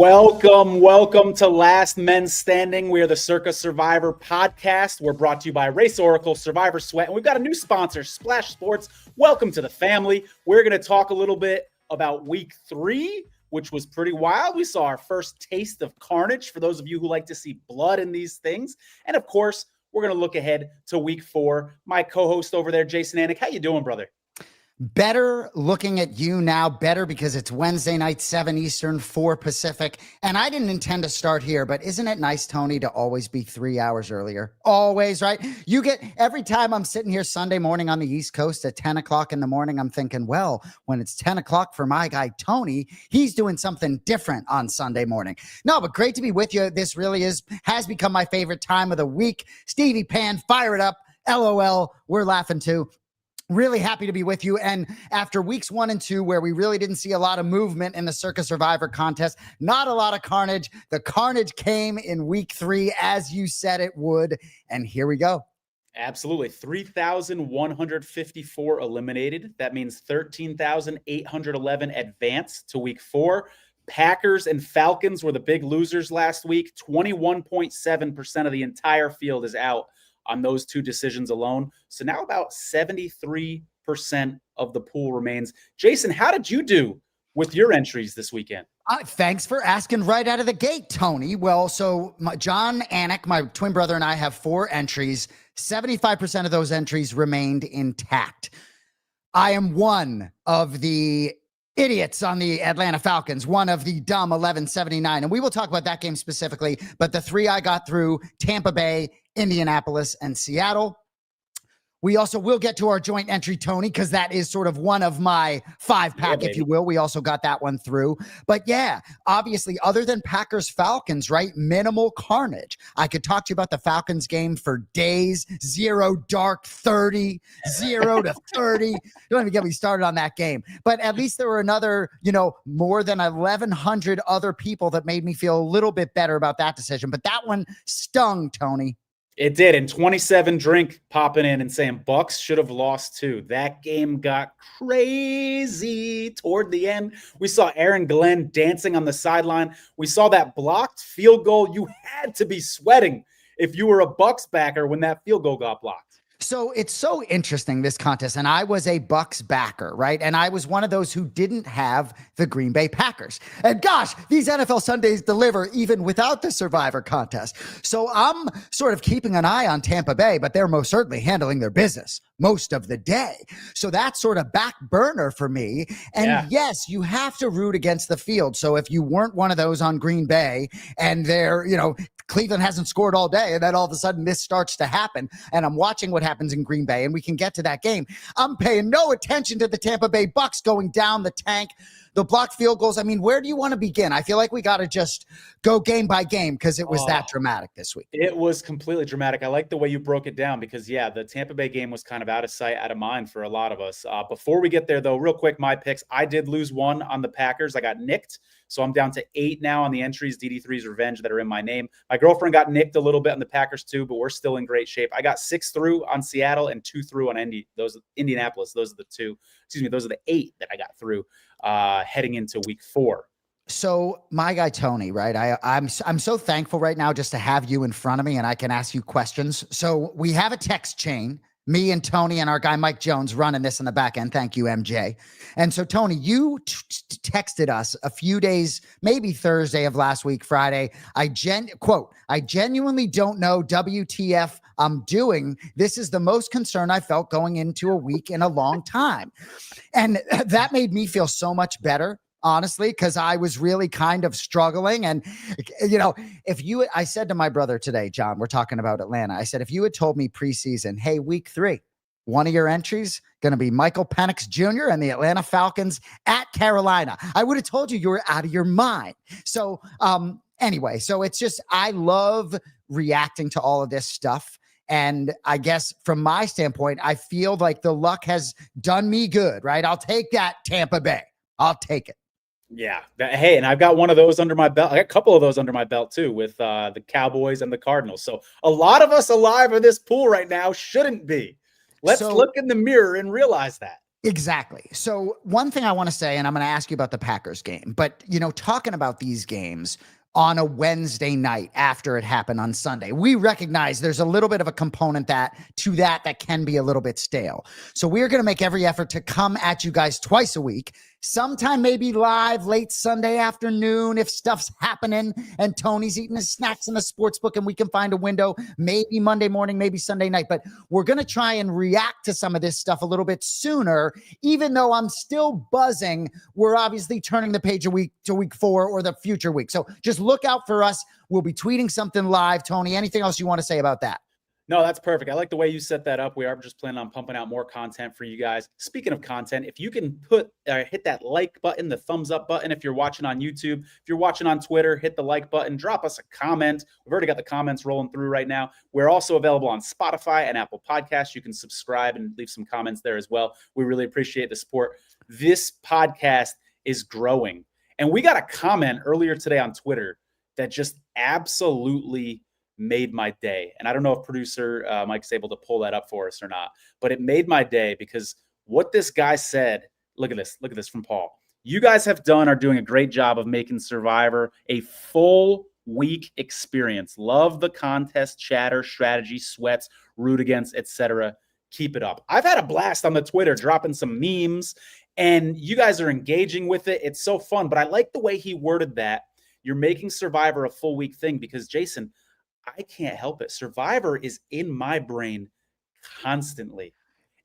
Welcome to Last Men Standing. We are the Circa Survivor podcast. We're brought to you by Race Oracle, Survivor Sweat, and we've got a new sponsor, Splash Sports. Welcome to the family. We're going to talk a little bit about week 3, which was pretty wild. We saw our first taste of carnage for those of you who like to see blood in these things. And of course, we're going to look ahead to week 4. My co-host over there, Jason Anik. How you doing, brother? Better looking at you now, better because it's Wednesday night, 7 Eastern, 4 Pacific. And I didn't intend to start here, but isn't it nice, Tony, to always be 3 hours earlier? Always, right? You get every time I'm sitting here Sunday morning on the East Coast at 10 o'clock in the morning, I'm thinking, well, when it's 10 o'clock for my guy, Tony, he's doing something different on Sunday morning. No, but great to be with you. This really has become my favorite time of the week. Stevie Pan, fire it up. LOL, we're laughing too. Really happy to be with you. And after weeks 1 and 2, where we really didn't see a lot of movement in the Circa Survivor Contest, not a lot of carnage. The carnage came in week 3, as you said it would. And here we go. Absolutely. 3,154 eliminated. That means 13,811 advanced to week 4. Packers and Falcons were the big losers last week. 21.7% of the entire field is out on those 2 decisions alone. So now about 73% of the pool remains. Jason, how did you do with your entries this weekend? Thanks for asking right out of the gate, Tony. Well, so John Anik, my twin brother, and I have 4 entries. 75% of those entries remained intact. I am one of the idiots on the Atlanta Falcons, one of the dumb 1179. And we will talk about that game specifically. But the 3 I got through: Tampa Bay, Indianapolis, and Seattle. We also will get to our joint entry, Tony, because that is sort of one of my 5-pack, if you will. We also got that one through. But yeah, obviously, other than Packers-Falcons, right, minimal carnage. I could talk to you about the Falcons game for days. 0 dark 30, 0 to 30. Don't even get me started on that game. But at least there were another, more than 1,100 other people that made me feel a little bit better about that decision. But that one stung, Tony. It did. And 27 drink popping in and saying Bucs should have lost too. That game got crazy toward the end. We saw Aaron Glenn dancing on the sideline. We saw that blocked field goal. You had to be sweating if you were a Bucs backer when that field goal got blocked. So it's so interesting, this contest. And I was a Bucs backer, right? And I was one of those who didn't have the Green Bay Packers. And gosh, these NFL Sundays deliver even without the Survivor Contest. So I'm sort of keeping an eye on Tampa Bay, but they're most certainly handling their business most of the day. So that's sort of back burner for me. And yes, you have to root against the field. So if you weren't one of those on Green Bay and they're, Cleveland hasn't scored all day, and then all of a sudden this starts to happen, and I'm watching what happens in Green Bay, and we can get to that game. I'm paying no attention to the Tampa Bay Bucs going down the tank, the blocked field goals. I mean, where do you want to begin? I feel like we got to just go game by game because it was that dramatic this week. It was completely dramatic. I like the way you broke it down because, the Tampa Bay game was kind of out of sight, out of mind for a lot of us. Before we get there, though, real quick, my picks. I did lose 1 on the Packers. I got nicked. So I'm down to 8 now on the entries, DD3's Revenge, that are in my name. My girlfriend got nicked a little bit on the Packers too, but we're still in great shape. I got 6 through on Seattle and 2 through on Indianapolis. Those are the 8 that I got through heading into week 4. So my guy, Tony, right? I'm so thankful right now just to have you in front of me and I can ask you questions. So we have a text chain. Me and Tony and our guy Mike Jones running this in the back end. Thank you, MJ. And so, Tony, you texted us a few days, maybe Thursday of last week, Friday. Quote, I genuinely don't know WTF I'm doing. This is the most concern I felt going into a week in a long time. And that made me feel so much better, honestly, because I was really kind of struggling. And, I said to my brother today, John, we're talking about Atlanta. I said, if you had told me preseason, hey, week 3, one of your entries going to be Michael Penix Jr. and the Atlanta Falcons at Carolina, I would have told you were out of your mind. So anyway, so it's just, I love reacting to all of this stuff. And I guess from my standpoint, I feel like the luck has done me good, right? I'll take that, Tampa Bay. I'll take it. Yeah. Hey, and I've got one of those under my belt. I got a couple of those under my belt too with the Cowboys and the Cardinals. So a lot of us alive in this pool right now shouldn't be. Let's look in the mirror and realize that. Exactly. So one thing I want to say, and I'm going to ask you about the Packers game, but talking about these games on a Wednesday night after it happened on Sunday, we recognize there's a little bit of a component that can be a little bit stale. So we're going to make every effort to come at you guys twice a week, sometime maybe live late Sunday afternoon if stuff's happening and Tony's eating his snacks in the sports book and we can find a window, maybe Monday morning, maybe Sunday night. But we're going to try and react to some of this stuff a little bit sooner, even though I'm still buzzing. We're obviously turning the page a week to week 4 or the future week. So just look out for us. We'll be tweeting something live. Tony, anything else you want to say about that? No, that's perfect. I like the way you set that up. We are just planning on pumping out more content for you guys. Speaking of content, if you can hit that like button, the thumbs up button, if you're watching on YouTube, if you're watching on Twitter, hit the like button, drop us a comment. We've already got the comments rolling through right now. We're also available on Spotify and Apple Podcasts. You can subscribe and leave some comments there as well. We really appreciate the support. This podcast is growing. And we got a comment earlier today on Twitter that just absolutely made my day. And I don't know if producer Mike's able to pull that up for us or not, but it made my day because what this guy said, look at this from Paul. You guys are doing a great job of making Survivor a full week experience. Love the contest, chatter, strategy, sweats, root against, etc. Keep it up. I've had a blast on the Twitter dropping some memes and you guys are engaging with it. It's so fun, but I like the way he worded that. You're making Survivor a full week thing because Jason, I can't help it. Survivor is in my brain constantly.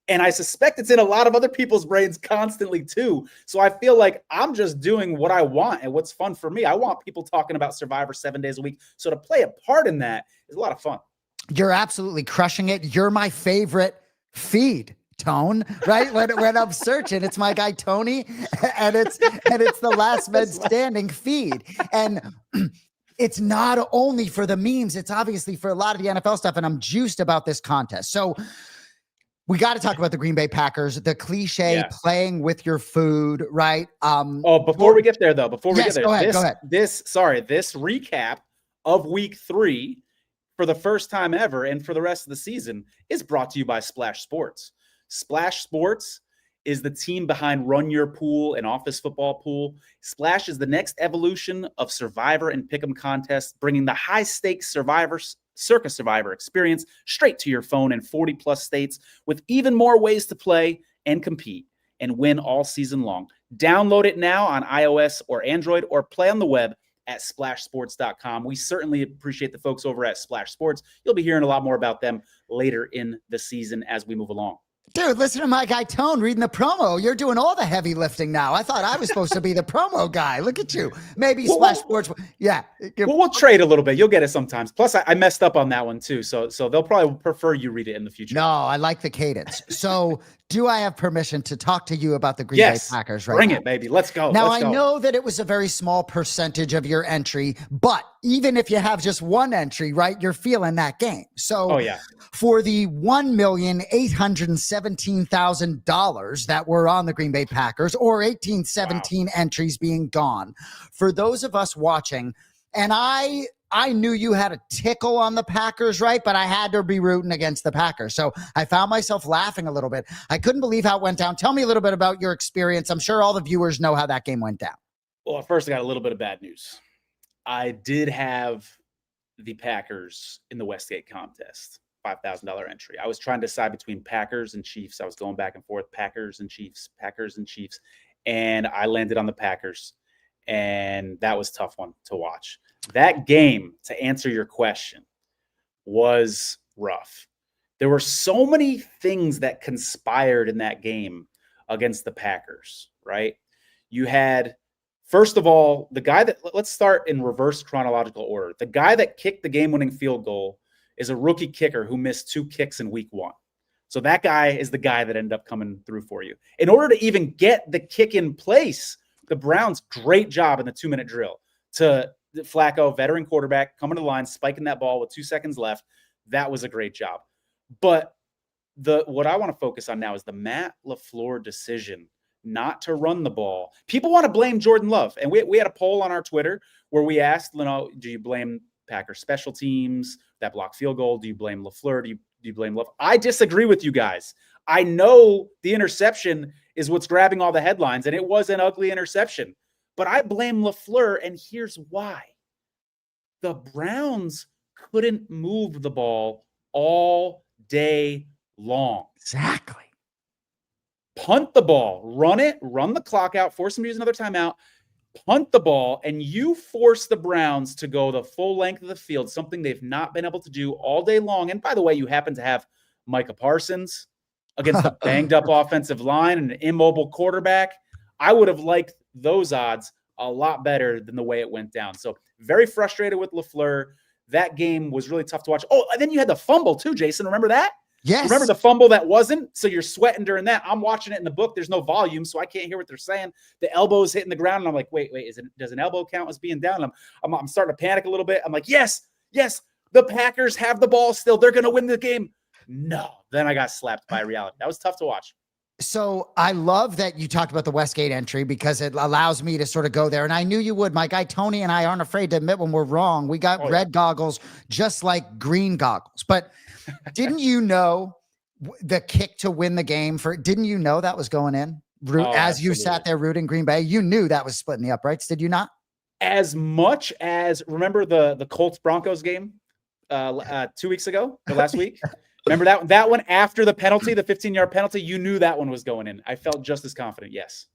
And I suspect it's in a lot of other people's brains constantly too. So I feel like I'm just doing what I want and what's fun for me. I want people talking about Survivor 7 days a week. So to play a part in that is a lot of fun. You're absolutely crushing it. You're my favorite feed, Tone, right? When I'm searching, it's my guy Tony and it's the last man standing feed. And it's not only for the memes, it's obviously for a lot of the NFL stuff, and I'm juiced about this contest. So we got to talk about the Green Bay Packers, the cliche playing with your food, right? Before we get there, though, go ahead. This recap of week 3 for the first time ever and for the rest of the season is brought to you by Splash Sports. Splash Sports is the team behind Run Your Pool and Office Football Pool. Splash is the next evolution of Survivor and Pick'em contests, bringing the high-stakes Circa Survivor experience straight to your phone in 40-plus states with even more ways to play and compete and win all season long. Download it now on iOS or Android or play on the web at splashsports.com. We certainly appreciate the folks over at Splash Sports. You'll be hearing a lot more about them later in the season as we move along. Dude, listen to my guy Tone reading the promo. You're doing all the heavy lifting now. I thought I was supposed to be the promo guy. Look at you. Maybe Splash Sports. Yeah. Well, we'll trade a little bit. You'll get it sometimes. Plus, I messed up on that one too. So they'll probably prefer you read it in the future. No, I like the cadence. So do I have permission to talk to you about the Green Bay Packers right now? Bring it, baby. Let's go. Now, I know that it was a very small percentage of your entry, but even if you have just one entry, right, you're feeling that game. So for the $1,817,000 that were on the Green Bay Packers, or 1817 entries being gone, for those of us watching, and I knew you had a tickle on the Packers, right? But I had to be rooting against the Packers. So I found myself laughing a little bit. I couldn't believe how it went down. Tell me a little bit about your experience. I'm sure all the viewers know how that game went down. Well, first I got a little bit of bad news. I did have the Packers in the Westgate contest, $5,000 entry. I was trying to decide between Packers and Chiefs. I was going back and forth, Packers and Chiefs. And I landed on the Packers. And that was a tough one to watch. That game, to answer your question, was rough. There were so many things that conspired in that game against the Packers, right? You had, first of all, the guy that, let's start in reverse chronological order. The guy that kicked the game-winning field goal is a rookie kicker who missed 2 kicks in week 1. So that guy is the guy that ended up coming through for you. In order to even get the kick in place, the Browns, great job in the 2-minute drill to Flacco, veteran quarterback, coming to the line, spiking that ball with 2 seconds left. That was a great job. But what I want to focus on now is the Matt LaFleur decision not to run the ball. People want to blame Jordan Love. And we had a poll on our Twitter where we asked, do you blame Packers special teams, that block field goal? Do you blame LaFleur? Do you blame Love? I disagree with you guys. I know the interception is what's grabbing all the headlines. And it was an ugly interception. But I blame LaFleur, and here's why. The Browns couldn't move the ball all day long. Exactly. Punt the ball, run it, run the clock out, force them to use another timeout, punt the ball, and you force the Browns to go the full length of the field, something they've not been able to do all day long. And by the way, you happen to have Micah Parsons against a banged up offensive line and an immobile quarterback. I would have liked those odds a lot better than the way it went down. So very frustrated with LaFleur. That game was really tough to watch. Oh, and then you had the fumble too, Jason. Remember that? Yes. Remember the fumble that wasn't? So you're sweating during that. I'm watching it in the book. There's no volume, so I can't hear what they're saying. The elbow's hitting the ground, and I'm like, wait, does an elbow count as being down? I'm starting to panic a little bit. I'm like, yes, the Packers have the ball still. They're going to win the game. No. Then I got slapped by reality. That was tough to watch. So I love that you talked about the Westgate entry because it allows me to sort of go there. And I knew you would. My guy Tony and I aren't afraid to admit when we're wrong. We got red goggles just like green goggles. But didn't you know the kick to win the game didn't you know that was going in? As you sat there rooting Green Bay, you knew that was splitting the uprights, did you not? As much as, remember the Colts-Broncos game 2 weeks ago or last week? Remember that one after the penalty, the 15-yard penalty? You knew that one was going in. I felt just as confident, yes.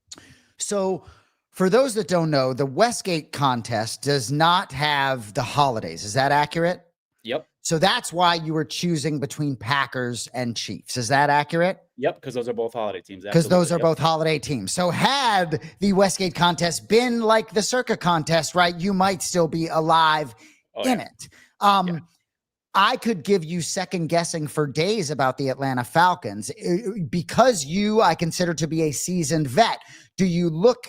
So for those that don't know, the Westgate contest does not have the holidays. Is that accurate? Yep. So that's why you were choosing between Packers and Chiefs. Is that accurate? Yep, because those are both holiday teams. Because those are both holiday teams. So had the Westgate contest been like the Circa contest, right, you might still be alive in it. I could give you second guessing for days about the Atlanta Falcons because I consider to be a seasoned vet. Do you look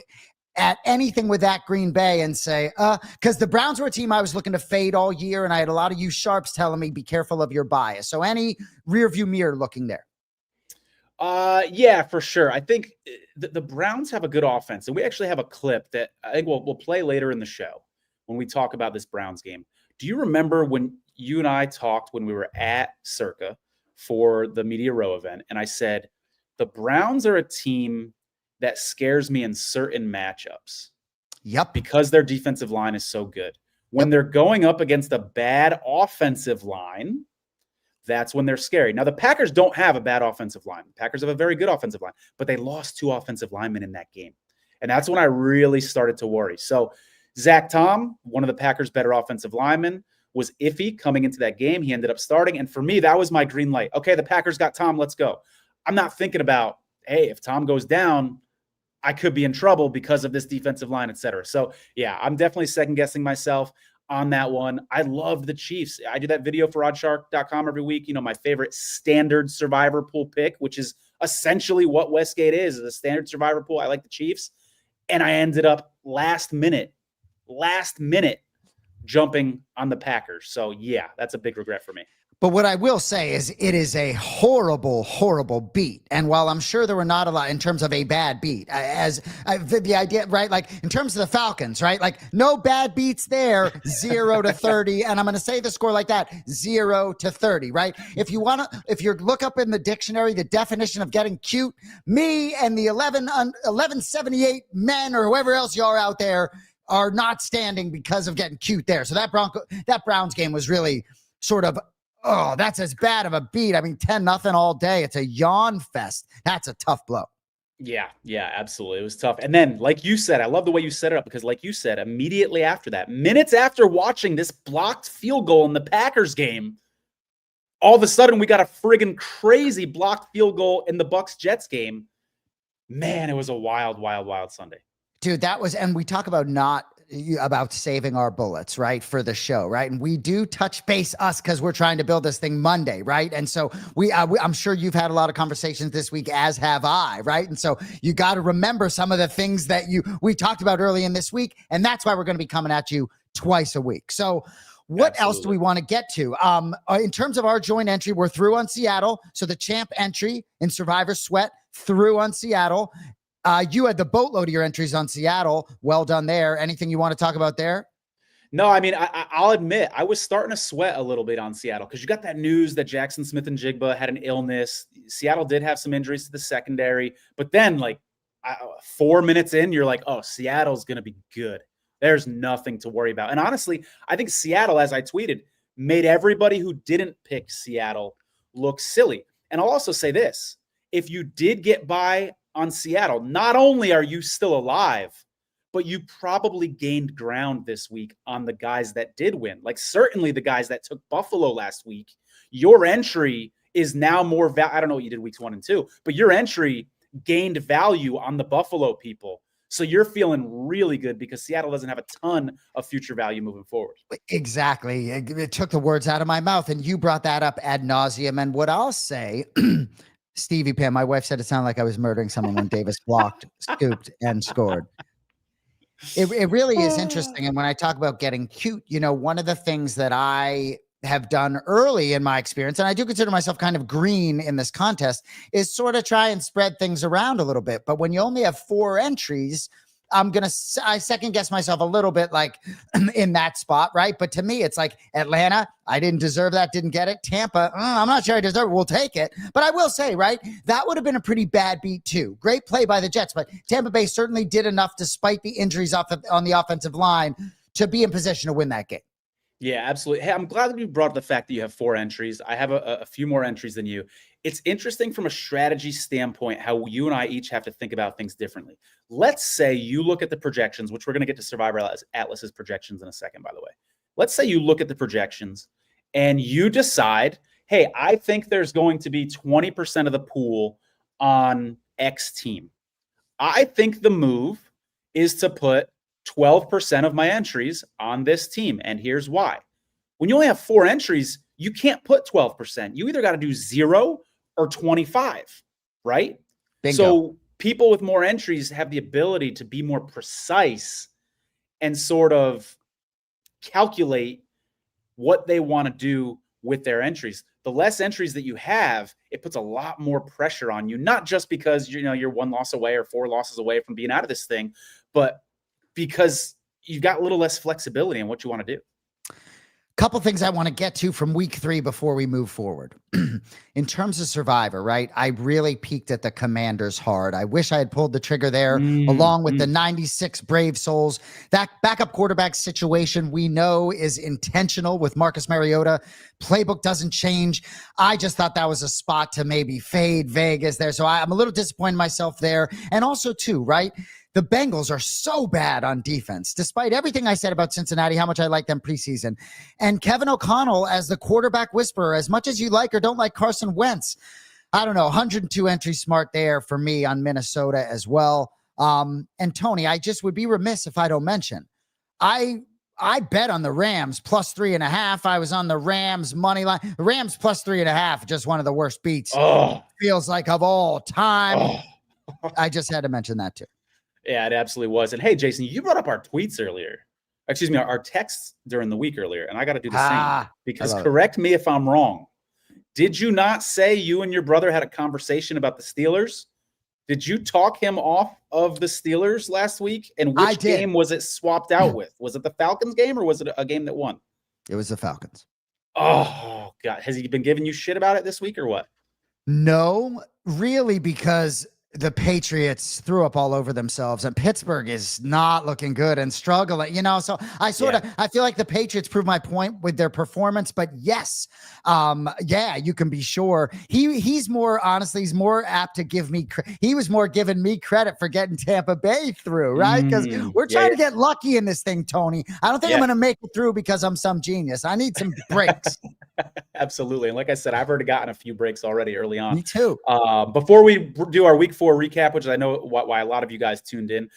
at anything with that Green Bay and say, because the Browns were a team I was looking to fade all year, and I had a lot of you sharps telling me, be careful of your bias. So any rear view mirror looking there? Yeah, for sure. I think the Browns have a good offense, and we actually have a clip that I think we'll play later in the show when we talk about this Browns game. Do you remember when you and I talked when we were at Circa for the Media Row event, and I said, the Browns are a team that scares me in certain matchups. Yep. Because their defensive line is so good. When they're going up against a bad offensive line, that's when they're scary. Now, the Packers don't have a bad offensive line. The Packers have a very good offensive line, but they lost 2 offensive linemen in that game. And that's when I really started to worry. So Zach Tom, one of the Packers' better offensive linemen, was iffy coming into that game. He ended up starting. And for me, that was my green light. Okay, the Packers got Tom. Let's go. I'm not thinking about, hey, if Tom goes down, I could be in trouble because of this defensive line, et cetera. So, yeah, I'm definitely second-guessing myself on that one. I love the Chiefs. I do that video for oddshark.com every week. You know, my favorite standard survivor pool pick, which is essentially what Westgate is a standard survivor pool. I like the Chiefs. And I ended up last minute jumping on the Packers. So, yeah, that's a big regret for me. But what I will say is it is a horrible, horrible beat. And while I'm sure there were not a lot in terms of a bad beat, the idea, right? Like in terms of the Falcons, right? Like no bad beats there, 0-30. And I'm going to say the score like that, 0-30, right? If you look up in the dictionary, the definition of getting cute, me and the 1178 men or whoever else you are out there are not standing because of getting cute there. So that Browns game was really sort of, oh, that's as bad of a beat. I mean, 10-0 all day. It's a yawn fest. That's a tough blow. Yeah, absolutely. It was tough. And then, like you said, I love the way you set it up because, like you said, immediately after that, minutes after watching this blocked field goal in the Packers game, all of a sudden we got a friggin' crazy blocked field goal in the Bucs-Jets game. Man, it was a wild, wild, wild Sunday. Dude, that was, and we talk about saving our bullets, right, for the show, right? And we do touch base because we're trying to build this thing Monday, right? And so I'm sure you've had a lot of conversations this week, as have I, right? And so you got to remember some of the things that we talked about early in this week, and that's why we're going to be coming at you twice a week. So what else do we want to get to? In terms of our joint entry, we're through on Seattle. So the champ entry in Survivor Sweat through on Seattle. You had the boatload of your entries on Seattle. Well done there. Anything you want to talk about there? No, I mean, I'll admit I was starting to sweat a little bit on Seattle because you got that news that Jackson Smith and Jigba had an illness. Seattle did have some injuries to the secondary, but then 4 minutes in, you're like, oh, Seattle's going to be good. There's nothing to worry about. And honestly, I think Seattle, as I tweeted, made everybody who didn't pick Seattle look silly. And I'll also say this. If you did get by on Seattle, not only are you still alive, but you probably gained ground this week on the guys that did win. Like certainly the guys that took Buffalo last week, your entry is now more I don't know what you did weeks 1 and 2, but your entry gained value on the Buffalo people. So you're feeling really good because Seattle doesn't have a ton of future value moving forward. Exactly. It took the words out of my mouth, and you brought that up ad nauseum. And what I'll say, Stevie Pam, my wife said it sounded like I was murdering someone when Davis blocked, scooped, and scored. It really is interesting. And when I talk about getting cute, one of the things that I have done early in my experience, and I do consider myself kind of green in this contest, is sort of try and spread things around a little bit. But when you only have 4 entries, I second guess myself a little bit like in that spot, right? But to me, it's like Atlanta, I didn't deserve that, didn't get it. Tampa, I'm not sure I deserve it. We'll take it. But I will say, right, that would have been a pretty bad beat too. Great play by the Jets, but Tampa Bay certainly did enough despite the injuries on the offensive line to be in position to win that game. Yeah, absolutely. Hey, I'm glad that you brought up the fact that you have 4 entries. I have a few more entries than you. It's interesting from a strategy standpoint how you and I each have to think about things differently. Let's say you look at the projections, which we're going to get to Survivor Atlas's projections in a second, by the way. Let's say you look at the projections and you decide, hey, I think there's going to be 20% of the pool on X team. I think the move is to put 12% of my entries on this team. And here's why. When you only have 4 entries, you can't put 12%. You either got to do 0 or 25, right? Bingo. So people with more entries have the ability to be more precise and sort of calculate what they want to do with their entries. The less entries that you have, it puts a lot more pressure on you, not just because you're 1 loss away or 4 losses away from being out of this thing, but because you've got a little less flexibility in what you want to do. Couple things I want to get to from week 3 before we move forward. In terms of Survivor, right? I really peaked at the Commanders hard. I wish I had pulled the trigger there along with the 96 Brave Souls. That backup quarterback situation we know is intentional with Marcus Mariota. Playbook doesn't change. I just thought that was a spot to maybe fade Vegas there. So I'm a little disappointed in myself there. And also too, right? The Bengals are so bad on defense, despite everything I said about Cincinnati, how much I like them preseason. And Kevin O'Connell as the quarterback whisperer, as much as you like or don't like Carson Wentz, I don't know, 102 entry smart there for me on Minnesota as well. And Tony, I just would be remiss if I don't mention, I bet on the Rams plus 3.5. I was on the Rams money line. The Rams plus 3.5, just one of the worst beats. Feels like of all time. I just had to mention that too. Yeah, it absolutely was. And hey, Jason, you brought up our tweets earlier. Excuse me, our texts during the week earlier. And I got to do the same because correct me if I'm wrong. Did you not say you and your brother had a conversation about the Steelers? Did you talk him off of the Steelers last week? And which game was it swapped out with? Was it the Falcons game or was it a game that won? It was the Falcons. Oh, God. Has he been giving you shit about it this week or what? No, really, because the Patriots threw up all over themselves and Pittsburgh is not looking good and struggling, so I feel like the Patriots proved my point with their performance, but yes, you can be sure he's more apt to give me, he was more giving me credit for getting Tampa Bay through, right? Because we're trying to get lucky in this thing, Tony. I don't think I'm going to make it through because I'm some genius. I need some breaks. Absolutely. And like I said, I've already gotten a few breaks already early on. Me too. Before we do our week 4 recap, which I know why a lot of you guys tuned in,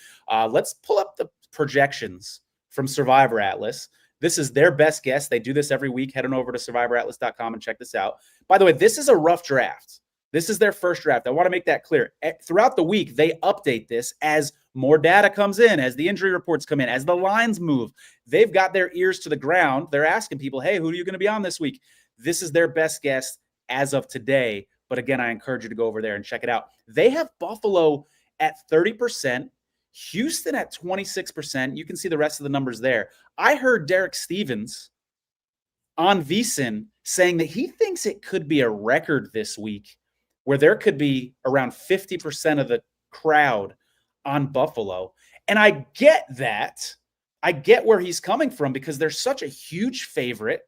let's pull up the projections from Survivor Atlas. This is their best guess. They do this every week. Head on over to survivoratlas.com and check this out. By the way, this is a rough draft. This is their first draft. I want to make that clear. Throughout the week, they update this as more data comes in, as the injury reports come in, as the lines move. They've got their ears to the ground. They're asking people, hey, who are you going to be on this week? This is their best guess as of today. But again, I encourage you to go over there and check it out. They have Buffalo at 30%, Houston at 26%. You can see the rest of the numbers there. I heard Derek Stevens on VSiN saying that he thinks it could be a record this week where there could be around 50% of the crowd on Buffalo. And I get that. I get where he's coming from because they're such a huge favorite.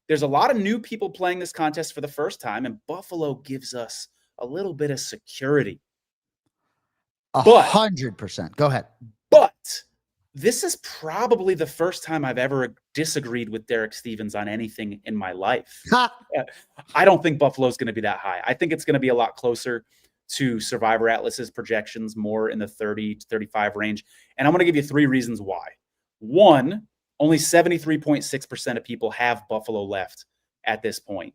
There's a lot of new people playing this contest for the first time, and Buffalo gives us a little bit of security. 100%. Go ahead. But this is probably the first time I've ever disagreed with Derek Stevens on anything in my life. I don't think Buffalo's going to be that high. I think it's going to be a lot closer to Survivor Atlas's projections, more in the 30 to 35 range. And I'm going to give you 3 reasons why. One, only 73.6% of people have Buffalo left at this point.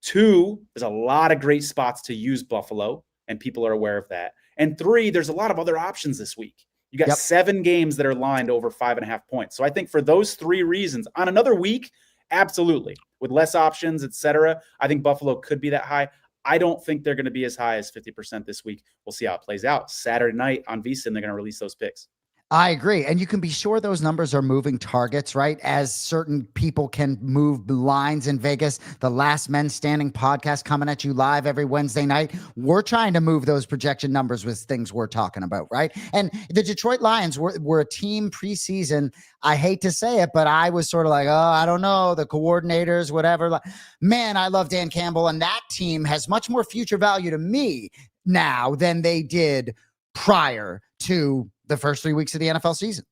2, there's a lot of great spots to use Buffalo, and people are aware of that. And 3, there's a lot of other options this week. You got 7 games that are lined over 5.5 points. So I think for those 3 reasons, on another week, absolutely, with less options, etc., I think Buffalo could be that high. I don't think they're going to be as high as 50% this week. We'll see how it plays out. Saturday night on VSiN, they're going to release those picks. I agree. And you can be sure those numbers are moving targets, right? As certain people can move lines in Vegas. The Last Men Standing podcast coming at you live every Wednesday night. We're trying to move those projection numbers with things we're talking about, right? And the Detroit Lions were a team preseason. I hate to say it, but I was sort of like, oh, I don't know, the coordinators, whatever. Man, I love Dan Campbell, and that team has much more future value to me now than they did prior to the first 3 weeks of the NFL season.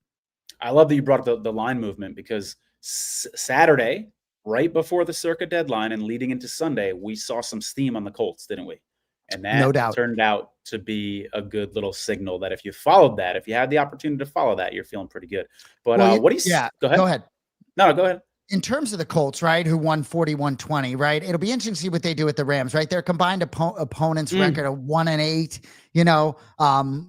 I love that you brought up the line movement because Saturday, right before the Circa deadline and leading into Sunday, we saw some steam on the Colts, didn't we? And that no doubt turned out to be a good little signal that if you followed that, if you had the opportunity to follow that, you're feeling pretty good. But what do you Go ahead. No, go ahead. In terms of the Colts, right, who won 41-20, right? It'll be interesting to see what they do with the Rams, right? Their combined opponents record of 1-8,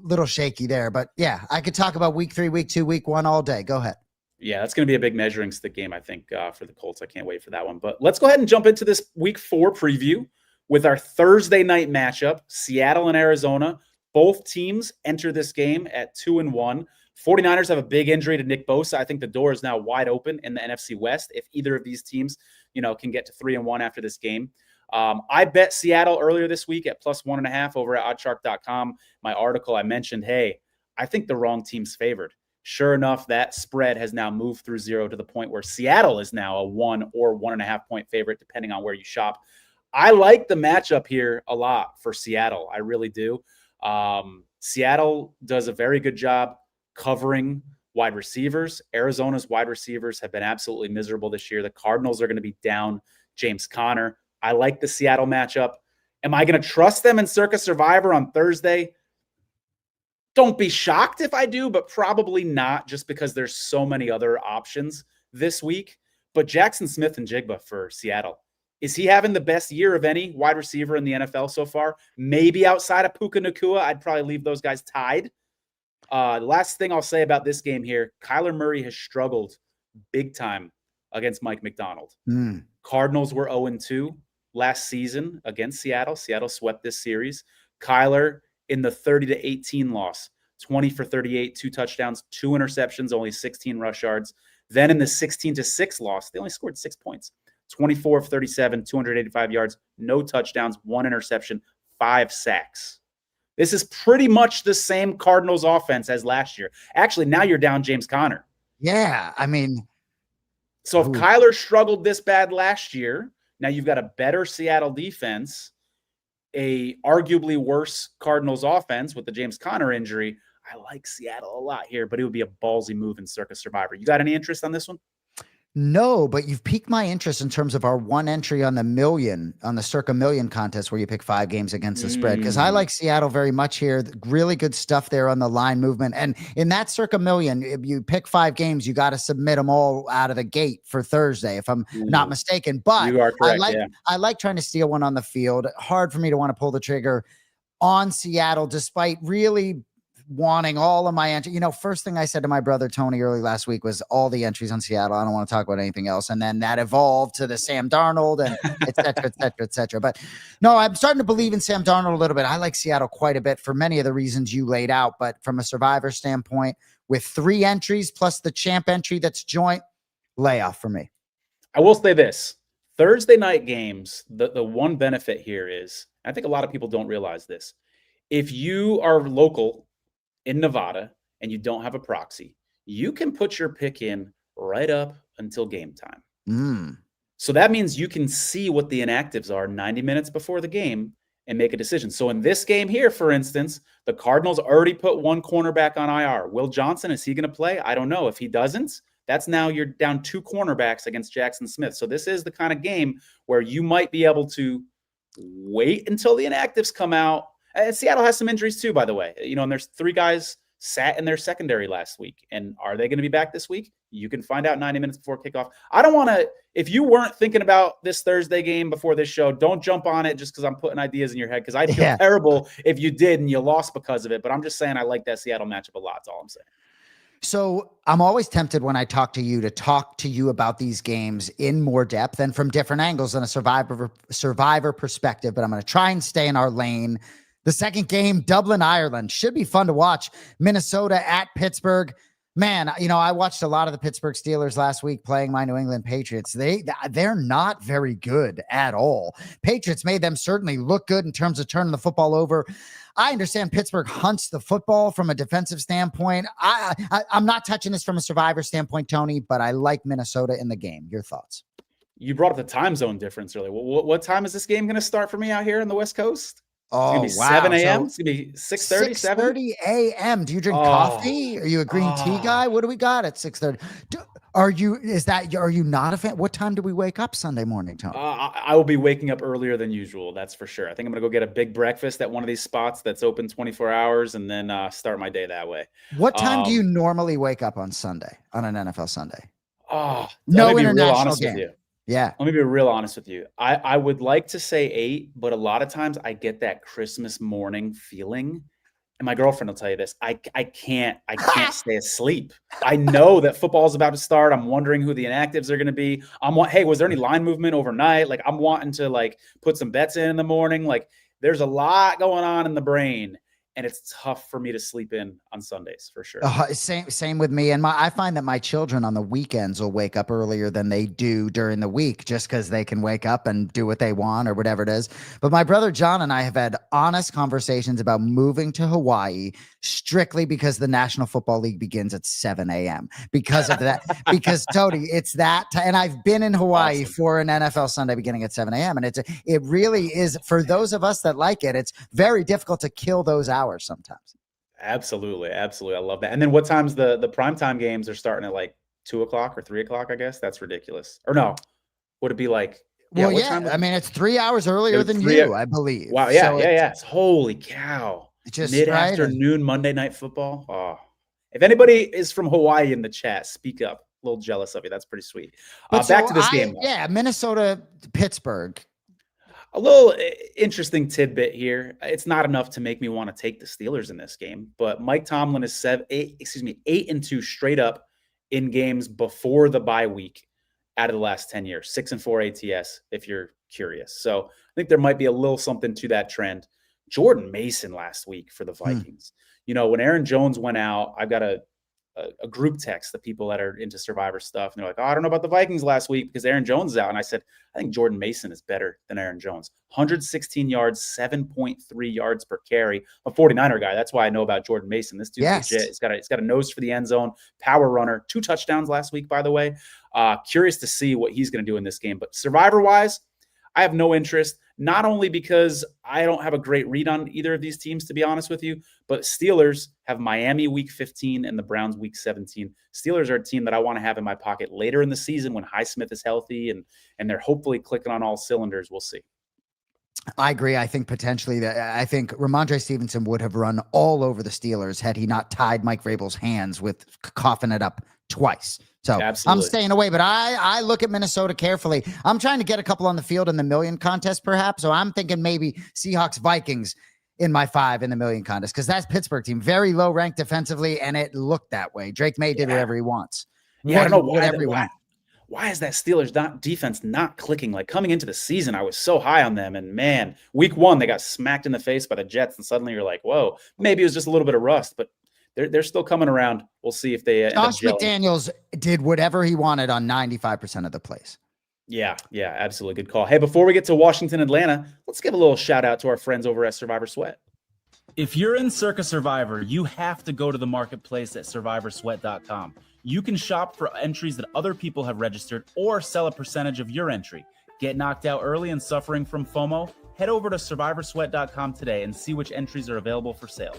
little shaky there. But yeah, I could talk about week 3, week 2, week 1 all day. Go ahead. Yeah, that's going to be a big measuring stick game, I think, for the Colts. I can't wait for that one. But let's go ahead and jump into this week 4 preview with our Thursday night matchup, Seattle and Arizona. Both teams enter this game at 2-1. 49ers have a big injury to Nick Bosa. I think the door is now wide open in the NFC West if either of these teams, can get to 3-1 after this game. I bet Seattle earlier this week at +1.5 over at oddshark.com. My article, I mentioned, hey, I think the wrong team's favored. Sure enough, that spread has now moved through 0 to the point where Seattle is now a 1 or 1.5 point favorite, depending on where you shop. I like the matchup here a lot for Seattle. I really do. Seattle does a very good job covering wide receivers. Arizona's wide receivers have been absolutely miserable this year. The Cardinals are going to be down James Conner. I like the Seattle matchup. Am I going to trust them in Circa Survivor on Thursday? Don't be shocked if I do, but probably not, just because there's so many other options this week. But Jackson Smith-Njigba for Seattle. Is he having the best year of any wide receiver in the NFL so far? Maybe outside of Puka Nacua. I'd probably leave those guys tied. The last thing I'll say about this game here, Kyler Murray has struggled big time against Mike McDonald. Cardinals were 0-2 last season against Seattle. Seattle swept this series. Kyler in the 30-18 loss, 20 for 38, 2 touchdowns, 2 interceptions, only 16 rush yards. Then in the 16-6 loss, they only scored 6 points. 24 of 37, 285 yards, no touchdowns, 1 interception, 5 sacks. This is pretty much the same Cardinals offense as last year. Actually, now you're down James Conner. Yeah, I mean. So if Kyler struggled this bad last year, now you've got a better Seattle defense, a arguably worse Cardinals offense with the James Conner injury. I like Seattle a lot here, but it would be a ballsy move in Circa Survivor. You got any interest on this one? No, but you've piqued my interest in terms of our one entry on the Circa Million contest where you pick 5 games against the spread. Because I like Seattle very much here. Really good stuff there on the line movement. And in that Circa Million, if you pick 5 games, you got to submit them all out of the gate for Thursday, if I'm not mistaken. But you are correct, I like trying to steal one on the field. Hard for me to want to pull the trigger on Seattle, despite really wanting all of my entries. First thing I said to my brother Tony early last week was all the entries on Seattle. I don't want to talk about anything else. And then that evolved to the Sam Darnold and et cetera, et cetera, et cetera. But no, I'm starting to believe in Sam Darnold a little bit. I like Seattle quite a bit for many of the reasons you laid out. But from a Survivor standpoint, with 3 entries plus the champ entry that's joint, layoff for me. I will say this. Thursday night games, the one benefit here is, I think a lot of people don't realize this. If you are local in Nevada and you don't have a proxy, you can put your pick in right up until game time. So that means you can see what the inactives are 90 minutes before the game and make a decision. So in this game here, for instance, the Cardinals already put one cornerback on IR. Will Johnson, is he going to play? I don't know. If he doesn't, that's now you're down 2 cornerbacks against Jackson Smith. So this is the kind of game where you might be able to wait until the inactives come out. And Seattle has some injuries too, by the way. And there's 3 guys sat in their secondary last week. And are they going to be back this week? You can find out 90 minutes before kickoff. I don't want to, if you weren't thinking about this Thursday game before this show, don't jump on it just because I'm putting ideas in your head, because I'd feel terrible if you did and you lost because of it. But I'm just saying I like that Seattle matchup a lot. That's all I'm saying. So I'm always tempted when I talk to you about these games in more depth and from different angles than a survivor perspective, but I'm going to try and stay in our lane. The second game, Dublin, Ireland, should be fun to watch. Minnesota at Pittsburgh. Man, I watched a lot of the Pittsburgh Steelers last week playing my New England Patriots. They're not very good at all. Patriots made them certainly look good in terms of turning the football over. I understand Pittsburgh hunts the football from a defensive standpoint. I'm not touching this from a survivor standpoint, Tony, but I like Minnesota in the game. Your thoughts? You brought up the time zone difference earlier. What time is this game going to start for me out here in the West Coast? Oh, it's wow. 7 a.m. So it's going to be 6:30, 7? 6:30 a.m. Do you drink coffee? Are you a green tea guy? What do we got at 6:30? Are you not a fan? What time do we wake up Sunday morning, Tony? I will be waking up earlier than usual. That's for sure. I think I'm going to go get a big breakfast at one of these spots that's open 24 hours and then start my day that way. What time do you normally wake up on Sunday, on an NFL Sunday? No international game. Yeah. Let me be real honest with you. I would like to say 8, but a lot of times I get that Christmas morning feeling. And my girlfriend will tell you this. I can't stay asleep. I know that football is about to start. I'm wondering who the inactives are going to be. Hey, was there any line movement overnight? Like, I'm wanting to put some bets in the morning. Like, there's a lot going on in the brain. And it's tough for me to sleep in on Sundays for sure. Same with me. And I find that my children on the weekends will wake up earlier than they do during the week, just because they can wake up and do what they want or whatever it is. But my brother John and I have had honest conversations about moving to Hawaii strictly because the National Football League begins at 7 a.m. because of that. Because Tony, it's that. And I've been in Hawaii for an NFL Sunday beginning at 7 a.m. And it really is, for those of us that like it, it's very difficult to kill those hours sometimes. Absolutely. I love that. And then what times the primetime games are starting at 2 o'clock or 3 o'clock, I guess? That's ridiculous. Or no, would it be I mean, it's 3 hours earlier than you, I believe. Wow. Yeah. So It's holy cow. Just mid-afternoon Monday Night Football. Oh, if anybody is from Hawaii in the chat, speak up. A little jealous of you. That's pretty sweet. But back to this game. Yeah. Minnesota, Pittsburgh. A little interesting tidbit here. It's not enough to make me want to take the Steelers in this game, but Mike Tomlin is 8-2 straight up in games before the bye week out of the last 10 years, 6-4 ATS, if you're curious. So I think there might be a little something to that trend. Jordan Mason last week for the Vikings. When Aaron Jones went out, I've got a group text, the people that are into Survivor stuff. And they're like, I don't know about the Vikings last week because Aaron Jones is out. And I said, I think Jordan Mason is better than Aaron Jones. 116 yards, 7.3 yards per carry. I'm a 49er guy. That's why I know about Jordan Mason. This dude's legit. He's got a nose for the end zone, power runner, 2 touchdowns last week, by the way. Curious to see what he's going to do in this game. But Survivor-wise, I have no interest, not only because I don't have a great read on either of these teams, to be honest with you, but Steelers have Miami week 15 and the Browns week 17. Steelers are a team that I want to have in my pocket later in the season when Highsmith is healthy and they're hopefully clicking on all cylinders. We'll see. I agree. I think potentially Ramondre Stevenson would have run all over the Steelers had he not tied Mike Vrabel's hands with coughing it up twice. So Absolutely. I'm staying away, but I look at Minnesota carefully. I'm trying to get a couple on the field in the million contest, perhaps. So I'm thinking maybe Seahawks, Vikings. in my 5 in the million contest, because that's Pittsburgh team, very low ranked defensively, and it looked that way. Drake May did whatever he wants. Yeah, I don't know whatever he wants. Why is that Steelers defense not clicking? Like coming into the season, I was so high on them, and man, week 1 they got smacked in the face by the Jets, and suddenly you're like, whoa, maybe it was just a little bit of rust, but they're still coming around. We'll see if they. Josh McDaniels did whatever he wanted on 95% of the plays. Yeah, absolutely. Good call. Hey, before we get to Washington, Atlanta, let's give a little shout out to our friends over at Survivor Sweat. If you're in Circa Survivor, you have to go to the marketplace at survivorsweat.com. You can shop for entries that other people have registered or sell a percentage of your entry. Get knocked out early and suffering from FOMO? Head over to survivorsweat.com today and see which entries are available for sale.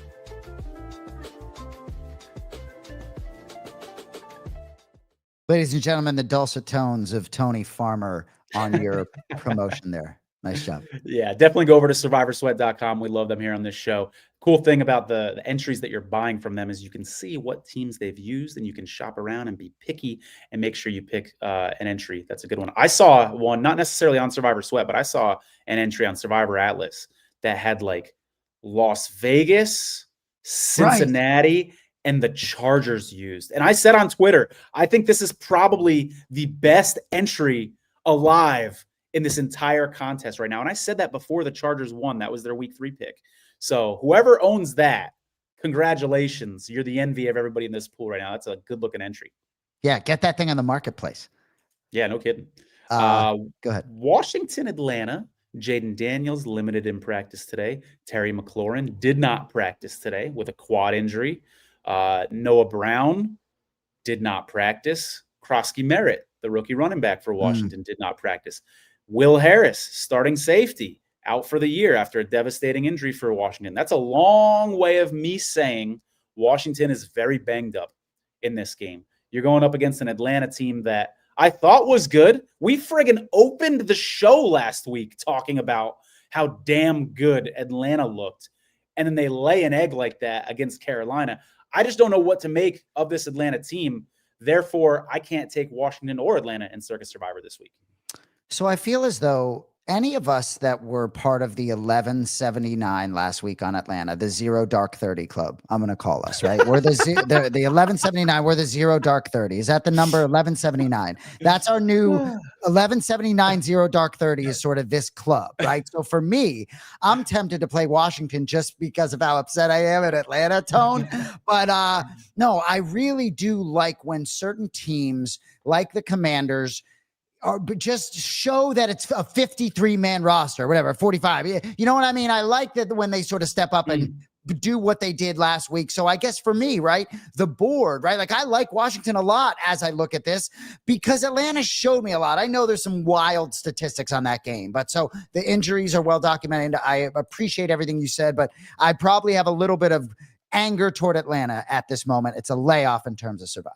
Ladies and gentlemen, the dulcet tones of Tony Farmer on your promotion there. Nice job. Yeah, definitely go over to survivorsweat.com. We love them here on this show. Cool thing about the entries that you're buying from them is you can see what teams they've used, and you can shop around and be picky and make sure you pick an entry. That's a good one. I saw one, not necessarily on Survivor Sweat, but I saw an entry on Survivor Atlas that had like Las Vegas, Cincinnati, and the Chargers used. And I said on Twitter, I think this is probably the best entry alive in this entire contest right now. And I said that before the Chargers won. That was their week 3 pick. So whoever owns that, congratulations. You're the envy of everybody in this pool right now. That's a good looking entry. Yeah, get that thing on the marketplace. Yeah, no kidding. Go ahead. Washington, Atlanta. Jaden Daniels limited in practice today. Terry McLaurin did not practice today with a quad injury. Noah Brown did not practice. Krosky Merritt, the rookie running back for Washington, did not practice. Will Harris, starting safety, out for the year after a devastating injury for Washington. That's a long way of me saying Washington is very banged up in this game. You're going up against an Atlanta team that I thought was good. We friggin' opened the show last week talking about how damn good Atlanta looked. And then they lay an egg like that against Carolina. I just don't know what to make of this Atlanta team. Therefore, I can't take Washington or Atlanta in Circa Survivor this week. So I feel as though any of us that were part of the 1179 last week on Atlanta, the Zero Dark 30 Club, I'm going to call us, right? We're the 1179. We're the Zero Dark 30. Is that the number 1179? That's our new 1179 Zero Dark 30 is sort of this club, right? So for me, I'm tempted to play Washington just because of how upset I am at Atlanta, Tone. But no, I really do like when certain teams like the Commanders but just show that it's a 53-man roster, whatever, 45. You know what I mean? I like that when they sort of step up and do what they did last week. So I guess for me, right, the board, right, like I like Washington a lot as I look at this because Atlanta showed me a lot. I know there's some wild statistics on that game, but so the injuries are well documented. I appreciate everything you said, but I probably have a little bit of anger toward Atlanta at this moment. It's a layoff in terms of Survivor.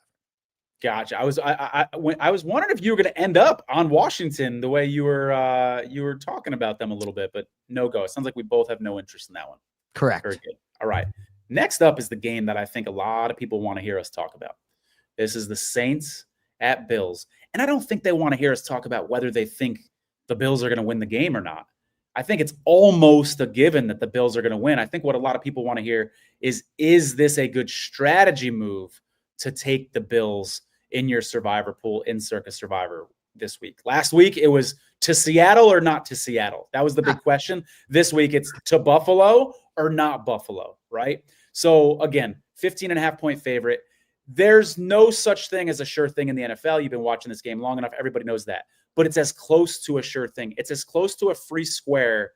Gotcha. I was wondering if you were going to end up on Washington the way you were talking about them a little bit, but no go. It sounds like we both have no interest in that one. Correct. Very good. All right. Next up is the game that I think a lot of people want to hear us talk about. This is the Saints at Bills. And I don't think they want to hear us talk about whether they think the Bills are going to win the game or not. I think it's almost a given that the Bills are going to win. I think what a lot of people want to hear is this a good strategy move to take the Bills in your Survivor pool in Circa Survivor this week? Last week, it was to Seattle or not to Seattle. That was the big question. This week, it's to Buffalo or not Buffalo, right? So again, 15.5-point favorite. There's no such thing as a sure thing in the NFL. You've been watching this game long enough. Everybody knows that. But it's as close to a sure thing. It's as close to a free square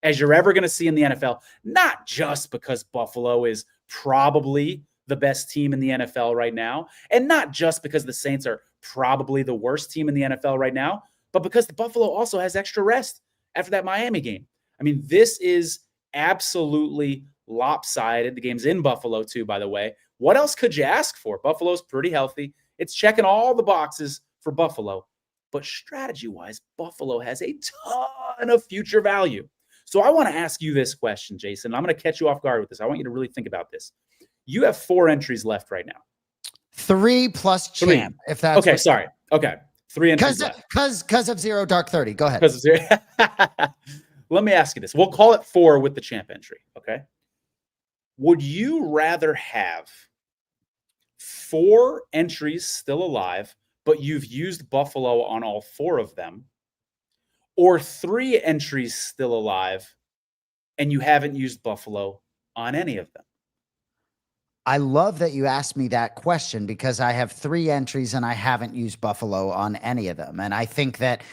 as you're ever going to see in the NFL, not just because Buffalo is probably the best team in the NFL right now, and not just because the Saints are probably the worst team in the NFL right now, but because the Buffalo also has extra rest after that Miami game. I mean, this is absolutely lopsided. The game's in Buffalo too, by the way. What else could you ask for? Buffalo's pretty healthy. It's checking all the boxes for Buffalo, but strategy-wise, Buffalo has a ton of future value. So I want to ask you this question, Jason. I'm going to catch you off guard with this. I want you to really think about this. You have 4 entries left right now. 3 plus champ. If that's okay. Sorry. Okay. 3 entries left. Because of Zero Dark 30. Go ahead. Because of Zero. let me ask you this. We'll call it 4 with the champ entry, okay? Would you rather have 4 entries still alive, but you've used Buffalo on all 4 of them, or 3 entries still alive and you haven't used Buffalo on any of them? I love that you asked me that question because I have 3 entries and I haven't used Buffalo on any of them. And I think that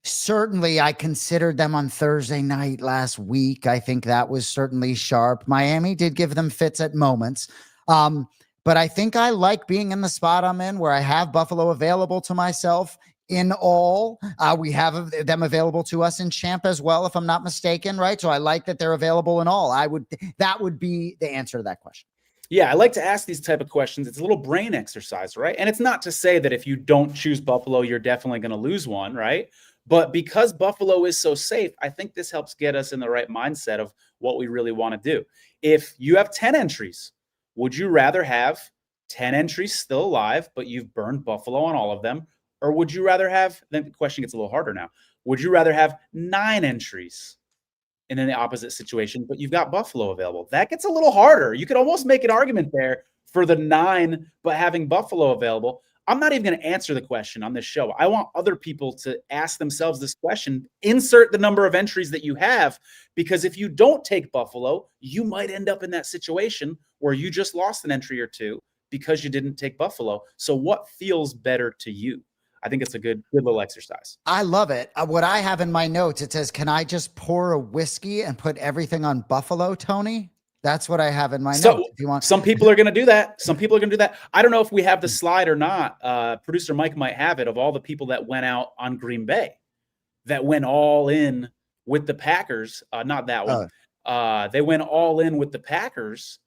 certainly I considered them on Thursday night last week. I think that was certainly sharp. Miami did give them fits at moments. But I think I like being in the spot I'm in where I have Buffalo available to myself in all. We have them available to us in champ as well, if I'm not mistaken, right? So I like that they're available in all. That would be the answer to that question. Yeah, I like to ask these type of questions. It's a little brain exercise, right? And it's not to say that if you don't choose Buffalo, you're definitely going to lose one, right? But because Buffalo is so safe, I think this helps get us in the right mindset of what we really want to do. If you have 10 entries, would you rather have 10 entries still alive, but you've burned Buffalo on all of them? Or would you rather have, then the question gets a little harder now, would you rather have 9 entries and in the opposite situation, but you've got Buffalo available? That gets a little harder. You could almost make an argument there for the 9, but having Buffalo available. I'm not even going to answer the question on this show. I want other people to ask themselves this question. Insert the number of entries that you have, because if you don't take Buffalo, you might end up in that situation where you just lost an entry or 2 because you didn't take Buffalo. So what feels better to you? I think it's a good little exercise. I love it. What I have in my notes, it says, can I just pour a whiskey and put everything on Buffalo, Tony? That's what I have in my notes. If you want. Some people are going to do that. Some people are going to do that. I don't know if we have the slide or not. Producer Mike might have it, of all the people that went out on Green Bay, that went all in with the Packers. Not that one. They went all in with the Packers.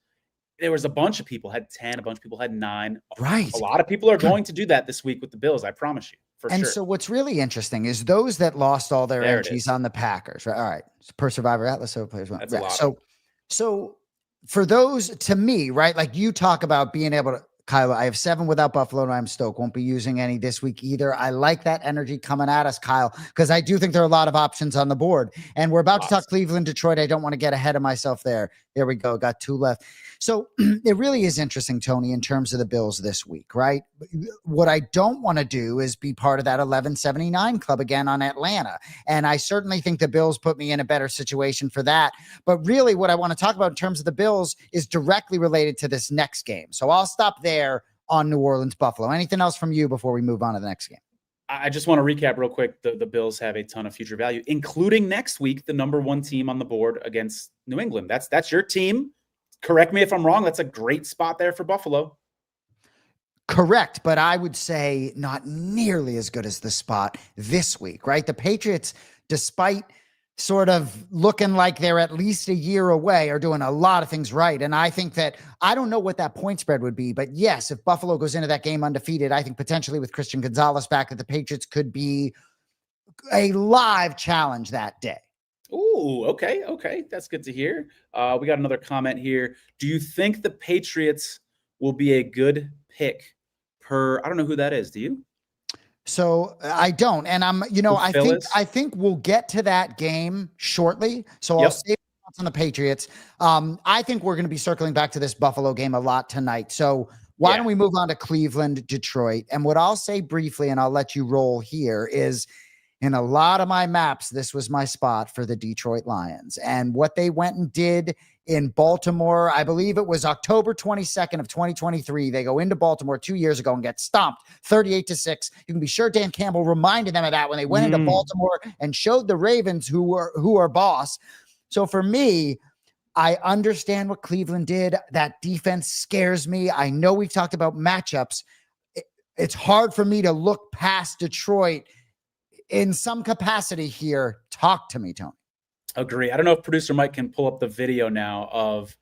There was a bunch of people had 10, a bunch of people had 9. Right. A lot of people are going to do that this week with the Bills. I promise you, for sure. And so what's really interesting is those that lost all their entries on the Packers, right? All right. Per Survivor Atlas, so players won. That's a lot. So for those, to me, right? Like you talk about being able to, Kyle, I have 7 without Buffalo and I'm stoked. Won't be using any this week either. I like that energy coming at us, Kyle, because I do think there are a lot of options on the board. And we're about to talk Cleveland, Detroit. I don't want to get ahead of myself there. There we go. Got 2 left. So it really is interesting, Tony, in terms of the Bills this week, right? What I don't want to do is be part of that 1179 club again on Atlanta. And I certainly think the Bills put me in a better situation for that. But really what I want to talk about in terms of the Bills is directly related to this next game. So I'll stop there on New Orleans, Buffalo. Anything else from you before we move on to the next game? I just want to recap real quick. The Bills have a ton of future value, including next week, the number 1 team on the board against New England. That's your team. Correct me if I'm wrong. That's a great spot there for Buffalo. Correct, but I would say not nearly as good as the spot this week, right? The Patriots, despite sort of looking like they're at least a year away, are doing a lot of things right. And I think that, I don't know what that point spread would be, but yes, if Buffalo goes into that game undefeated, I think potentially with Christian Gonzalez back, that the Patriots could be a live challenge that day. Ooh, okay. That's good to hear. We got another comment here. Do you think the Patriots will be a good pick I don't know who that is. Do you? So I don't. And I think we'll get to that game shortly. So I'll save on the Patriots. I think we're going to be circling back to this Buffalo game a lot tonight. So why don't we move on to Cleveland, Detroit? And what I'll say briefly, and I'll let you roll here, is in a lot of my maps, this was my spot for the Detroit Lions. And what they went and did in Baltimore, I believe it was October 22nd of 2023. They go into Baltimore 2 years ago and get stomped 38-6. You can be sure Dan Campbell reminded them of that when they went into Baltimore and showed the Ravens who are boss. So for me, I understand what Cleveland did. That defense scares me. I know we've talked about matchups. It's hard for me to look past Detroit in some capacity here. Talk to me, Tony. Agree. I don't know if producer Mike can pull up the video now of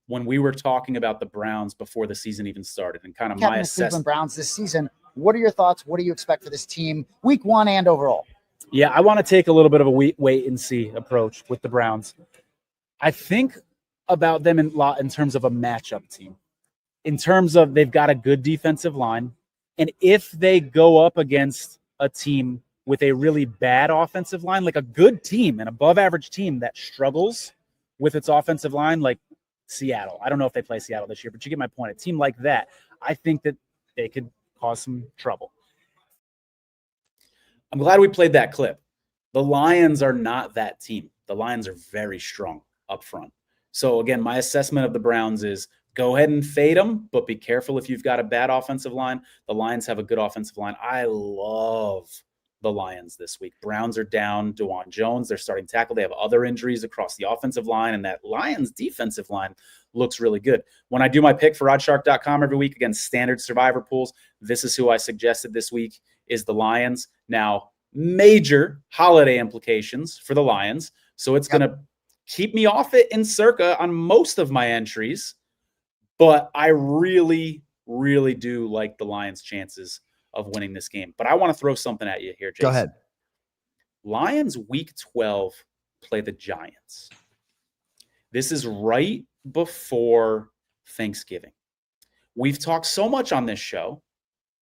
when we were talking about the Browns before the season even started, and kind of my assessment. Cleveland Browns this season. What are your thoughts? What do you expect for this team week 1 and overall? Yeah, I want to take a little bit of a wait and see approach with the Browns. I think about them in terms of a matchup team, in terms of they've got a good defensive line. And if they go up against a team with a really bad offensive line, like a good team, an above average team that struggles with its offensive line, like Seattle. I don't know if they play Seattle this year, but you get my point. A team like that, I think that they could cause some trouble. I'm glad we played that clip. The Lions are not that team. The Lions are very strong up front. So again, my assessment of the Browns is go ahead and fade them, but be careful if you've got a bad offensive line. The Lions have a good offensive line. I love the Lions this week. Browns are down DeJuan Jones, their starting tackle. They have other injuries across the offensive line, and that Lions defensive line looks really good. When I do my pick for oddshark.com every week against standard survivor pools, this is who I suggested this week is the Lions. Now, major holiday implications for the Lions. So it's going to keep me off it in Circa on most of my entries, but I really, really do like the Lions' chances of winning this game. But I want to throw something at you here, Jason. Go ahead. Lions week 12 play the Giants. This is right before Thanksgiving. We've talked so much on this show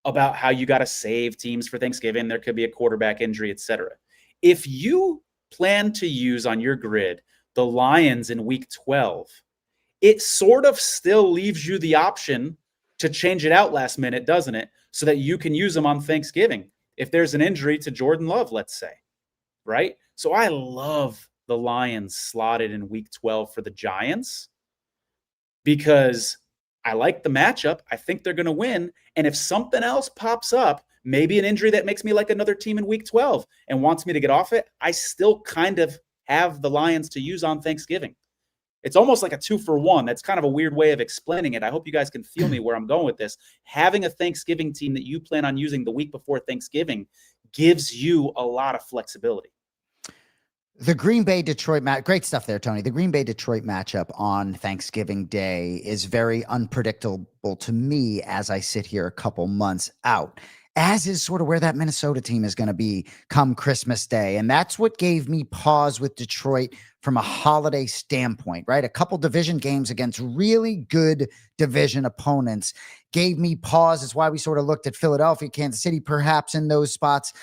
about how you got to save teams for Thanksgiving. There could be a quarterback injury, etc. If you plan to use on your grid the Lions in week 12, it sort of still leaves you the option to change it out last minute, doesn't it? So that you can use them on Thanksgiving. If there's an injury to Jordan Love, let's say, right? So I love the Lions slotted in week 12 for the Giants because I like the matchup. I think they're going to win. And if something else pops up, maybe an injury that makes me like another team in week 12 and wants me to get off it, I still kind of have the Lions to use on Thanksgiving. It's almost like a 2-for-1. That's kind of a weird way of explaining it. I hope you guys can feel me where I'm going with this. Having a Thanksgiving team that you plan on using the week before Thanksgiving gives you a lot of flexibility. The Green Bay Detroit match, great stuff there, Tony. The Green Bay Detroit matchup on Thanksgiving Day is very unpredictable to me as I sit here a couple months out, as is sort of where that Minnesota team is going to be come Christmas Day. And that's what gave me pause with Detroit from a holiday standpoint, right? A couple division games against really good division opponents gave me pause. It's why we sort of looked at Philadelphia, Kansas City, perhaps in those spots.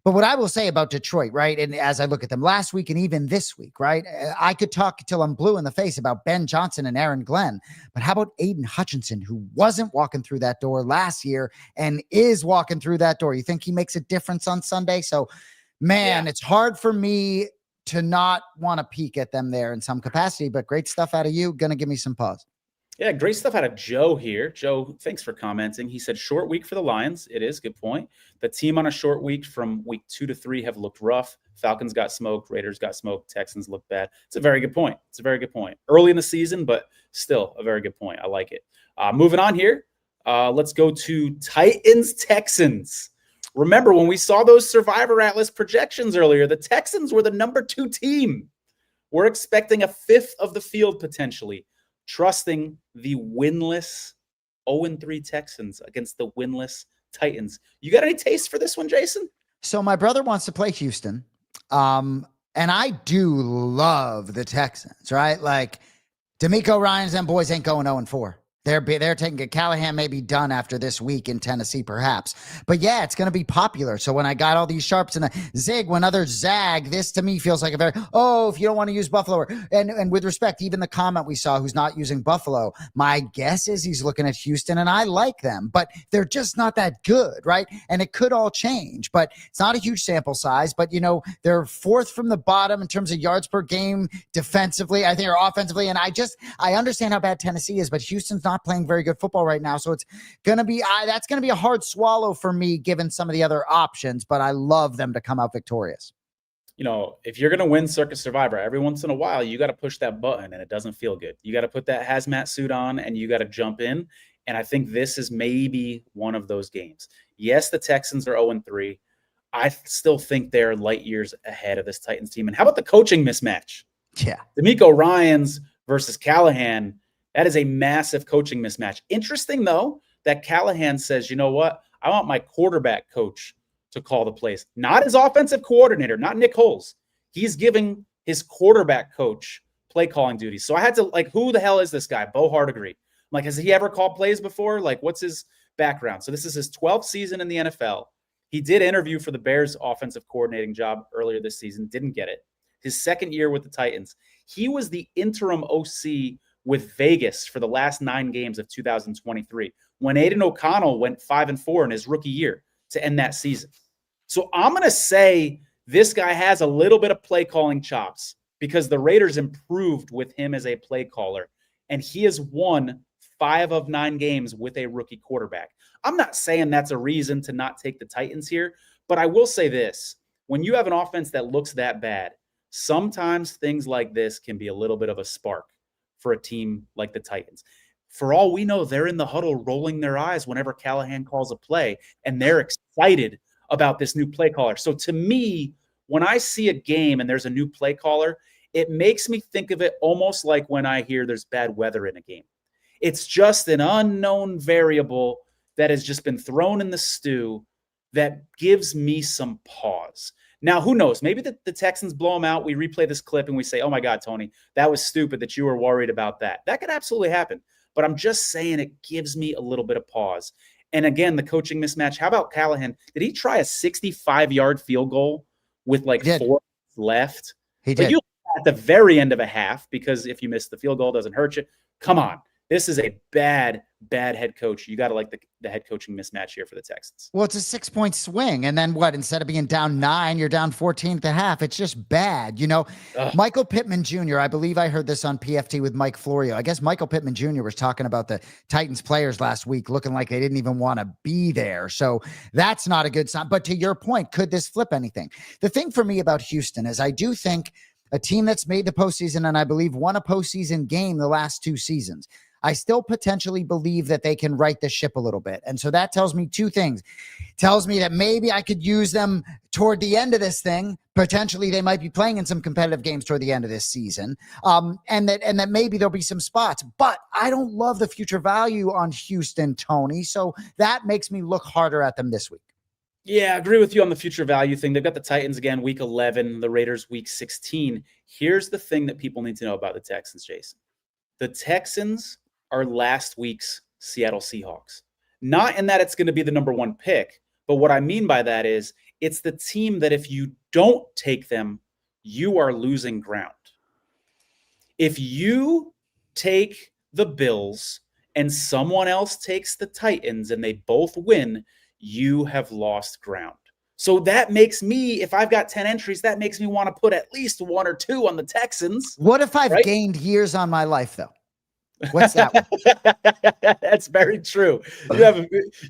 But what I will say about Detroit, right, and as I look at them last week and even this week, right, I could talk till I'm blue in the face about Ben Johnson and Aaron Glenn. But how about Aiden Hutchinson, who wasn't walking through that door last year and is walking through that door? You think he makes a difference on Sunday? So, man, It's hard for me to not want to peek at them there in some capacity. But great stuff out of you. Going to give me some pause. Yeah, great stuff out of Joe here. Joe, thanks for commenting. He said, short week for the Lions. It is, good point. The team on a short week from week 2 to 3 have looked rough. Falcons got smoked. Raiders got smoked. Texans look bad. It's a very good point. It's a very good point. Early in the season, but still a very good point. I like it. Moving on here, let's go to Titans-Texans. Remember, when we saw those Survivor Atlas projections earlier, the Texans were the number 2 team. We're expecting a fifth of the field potentially, trusting the winless 0-3 Texans against the winless Titans. You got any taste for this one, Jason? So my brother wants to play Houston. And I do love the Texans, right? Like D'Amico Ryans and boys ain't going 0-4. They're taking it. Callahan may be done after this week in Tennessee, perhaps. But yeah, it's going to be popular. So when I got all these sharps and a zig, when others zag, this to me feels like a very, if you don't want to use Buffalo. And with respect, even the comment we saw who's not using Buffalo, my guess is he's looking at Houston, and I like them, but they're just not that good, right? And it could all change, but it's not a huge sample size. But, they're fourth from the bottom in terms of yards per game defensively, I think, or offensively. And I understand how bad Tennessee is, but Houston's not playing very good football right now. So it's going to be, that's going to be a hard swallow for me, given some of the other options, but I love them to come out victorious. If you're going to win Circa Survivor, every once in a while, you got to push that button and it doesn't feel good. You got to put that hazmat suit on and you got to jump in. And I think this is maybe one of those games. Yes, the Texans are 0-3. I still think they're light years ahead of this Titans team. And how about the coaching mismatch? Yeah. D'Amico Ryans versus Callahan. That is a massive coaching mismatch. Interesting, though, that Callahan says, you know what? I want my quarterback coach to call the plays. Not his offensive coordinator, not Nick Holes. He's giving his quarterback coach play calling duties. So I had to, who the hell is this guy? Bo Hardegree. Has he ever called plays before? What's his background? So this is his 12th season in the NFL. He did interview for the Bears offensive coordinating job earlier this season, didn't get it. His second year with the Titans, he was the interim OC with Vegas for the last 9 games of 2023 when Aiden O'Connell went 5-4 in his rookie year to end that season. So I'm going to say this guy has a little bit of play calling chops because the Raiders improved with him as a play caller, and he has won 5 of 9 games with a rookie quarterback. I'm not saying that's a reason to not take the Titans here, but I will say this. When you have an offense that looks that bad, sometimes things like this can be a little bit of a spark for a team like the Titans. For all we know, they're in the huddle rolling their eyes whenever Callahan calls a play, and they're excited about this new play caller. So to me, when I see a game and there's a new play caller, it makes me think of it almost like when I hear there's bad weather in a game. It's just an unknown variable that has just been thrown in the stew that gives me some pause. Now, who knows? Maybe the Texans blow them out. We replay this clip and we say, oh my God, Tony, that was stupid that you were worried about that. That could absolutely happen. But I'm just saying it gives me a little bit of pause. And again, the coaching mismatch. How about Callahan? Did he try a 65-yard field goal with like 4 left? He did. You at the very end of a half, because if you miss the field goal, it doesn't hurt you. Come on. This is a bad head coach. You got to like the head coaching mismatch here for the Texans. Well, it's a 6-point swing. And then what? Instead of being down 9, you're down 14 at the half. It's just bad. You know, Michael Pittman Jr., I believe I heard this on PFT with Mike Florio. I guess Michael Pittman Jr. was talking about the Titans players last week looking like they didn't even want to be there. So that's not a good sign. But to your point, could this flip anything? The thing for me about Houston is I do think a team that's made the postseason and I believe won a postseason game the last 2 seasons, I still potentially believe that they can right the ship a little bit. And so that tells me 2 things. Tells me that maybe I could use them toward the end of this thing. Potentially they might be playing in some competitive games toward the end of this season. And that maybe there'll be some spots, but I don't love the future value on Houston, Tony. So that makes me look harder at them this week. Yeah, I agree with you on the future value thing. They've got the Titans again, week 11, the Raiders week 16. Here's the thing that people need to know about the Texans, Jason. The Texans are last week's Seattle Seahawks. Not in that it's going to be the number 1 pick, but what I mean by that is it's the team that if you don't take them, you are losing ground. If you take the Bills and someone else takes the Titans and they both win, you have lost ground. So that makes me, if I've got 10 entries, that makes me want to put at least 1 or 2 on the Texans. What if I've gained years on my life, though? What's that one? That's very true.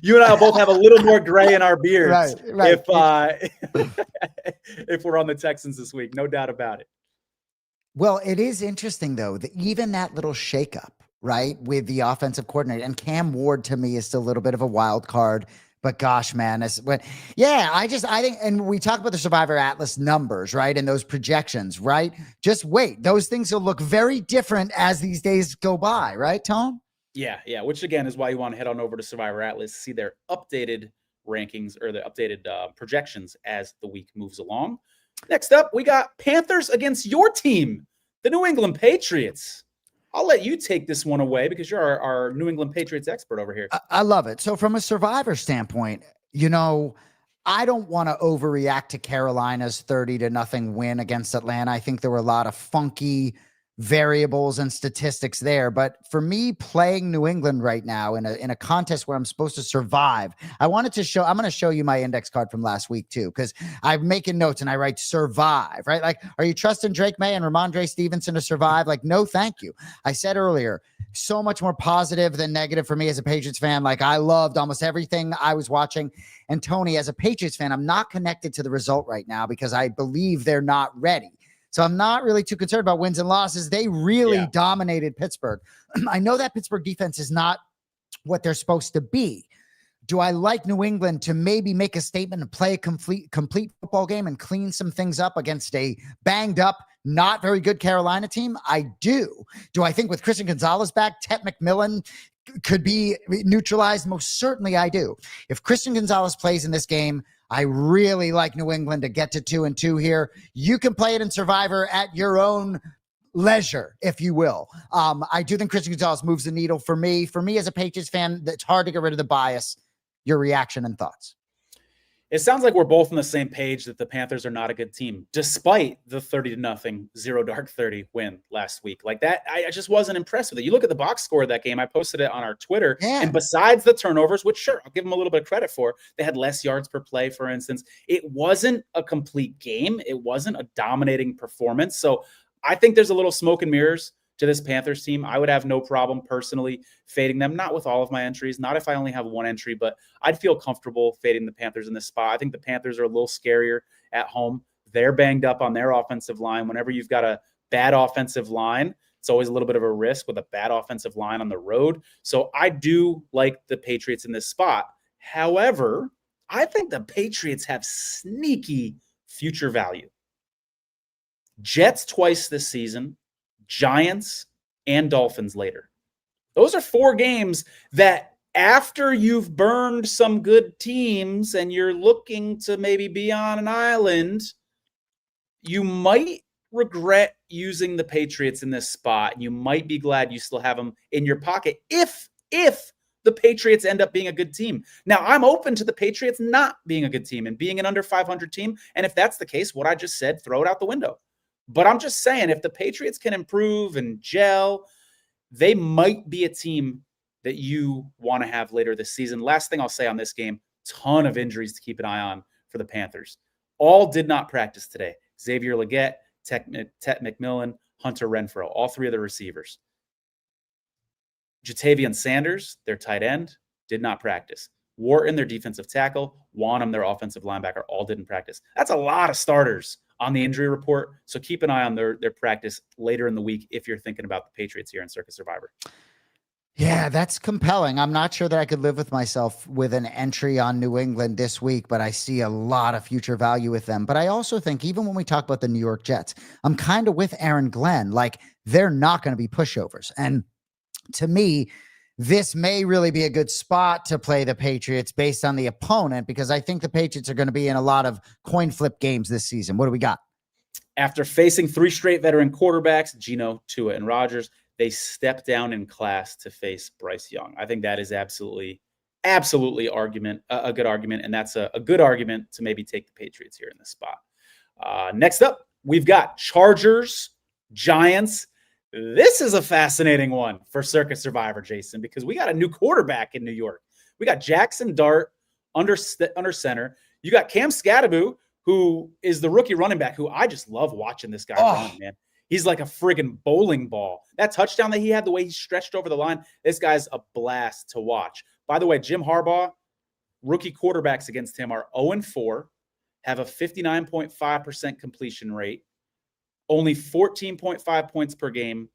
You and I both have a little more gray in our beards, right. If we're on the Texans this week, no doubt about it. Well, it is interesting though that even that little shakeup, right, with the offensive coordinator and Cam Ward to me is still a little bit of a wild card. But gosh, man, I think, and we talk about the Survivor Atlas numbers, right? And those projections, right? Just wait. Those things will look very different as these days go by, right, Tom? Yeah. Which again is why you want to head on over to Survivor Atlas, see their updated rankings or the updated projections as the week moves along. Next up, we got Panthers against your team, the New England Patriots. I'll let you take this one away because you're our New England Patriots expert over here. I love it. So from a Survivor standpoint, you know, I don't want to overreact to Carolina's 30-0 win against Atlanta. I think there were a lot of funky variables and statistics there. But for me, playing New England right now in a contest where I'm supposed to survive, I'm going to show you my index card from last week too, because I'm making notes and I write survive, right? Like, are you trusting Drake May and Ramondre Stevenson to survive? Like, no, thank you. I said earlier, so much more positive than negative for me as a Patriots fan. Like, I loved almost everything I was watching. And Tony, as a Patriots fan, I'm not connected to the result right now because I believe they're not ready. So I'm not really too concerned about wins and losses. They really dominated Pittsburgh. I know that Pittsburgh defense is not what they're supposed to be. Do I like New England to maybe make a statement and play a complete football game and clean some things up against a banged up, not very good Carolina team? I do. Do I think with Christian Gonzalez back, Ted McMillan could be neutralized? Most certainly I do. If Christian Gonzalez plays in this game, I really like New England to get to 2-2 here. You can play it in Survivor at your own leisure, if you will. I do think Christian Gonzalez moves the needle for me. For me as a Patriots fan, it's hard to get rid of the bias. Your reaction and thoughts. It sounds like we're both on the same page that the Panthers are not a good team, despite the 30-0 zero dark 30 win last week. Like that, I just wasn't impressed with it. You look at the box score of that game. I posted it on our Twitter. Yeah. And besides the turnovers, which sure, I'll give them a little bit of credit for, they had less yards per play, for instance. It wasn't a complete game. It wasn't a dominating performance. So I think there's a little smoke and mirrors to this Panthers team. I would have no problem personally fading them, not with all of my entries, not if I only have one entry, but I'd feel comfortable fading the Panthers in this spot. I think the Panthers are a little scarier at home. They're banged up on their offensive line. Whenever you've got a bad offensive line, it's always a little bit of a risk with a bad offensive line on the road. So I do like the Patriots in this spot. However, I think the Patriots have sneaky future value. Jets twice this season, Giants, and Dolphins later. Those are 4 games that after you've burned some good teams and you're looking to maybe be on an island, you might regret using the Patriots in this spot. You might be glad you still have them in your pocket if the Patriots end up being a good team. Now, I'm open to the Patriots not being a good team and being an under 500 team. And if that's the case, what I just said, throw it out the window. But I'm just saying, if the Patriots can improve and gel, they might be a team that you want to have later this season. Last thing I'll say on this game, ton of injuries to keep an eye on for the Panthers. All did not practice today. Xavier Legette, Tet McMillan, Hunter Renfrow, all 3 of the receivers. Jatavian Sanders, their tight end, did not practice. Wharton, their defensive tackle, Wanham, their offensive linebacker, all didn't practice. That's a lot of starters on the injury report. So keep an eye on their practice later in the week if you're thinking about the Patriots here in Circa Survivor. Yeah, that's compelling. I'm not sure that I could live with myself with an entry on New England this week, but I see a lot of future value with them. But I also think even when we talk about the New York Jets, I'm kind of with Aaron Glenn. Like, they're not going to be pushovers. And to me, this may really be a good spot to play the Patriots based on the opponent, because I think the Patriots are going to be in a lot of coin flip games this season. What do we got? After facing 3 straight veteran quarterbacks, Geno, Tua, and Rodgers, they step down in class to face Bryce Young. I think that is absolutely a good argument, and that's a good argument to maybe take the Patriots here in this spot. Next up, we've got Chargers, Giants. This is a fascinating one for Circa Survivor, Jason, because we got a new quarterback in New York. We got Jackson Dart under center. You got Cam Scatterbo, who is the rookie running back, who I just love watching this guy run, man. He's like a friggin' bowling ball. That touchdown that he had, the way he stretched over the line, this guy's a blast to watch. By the way, Jim Harbaugh, rookie quarterbacks against him are 0-4, have a 59.5% completion rate, only 14.5 points per game,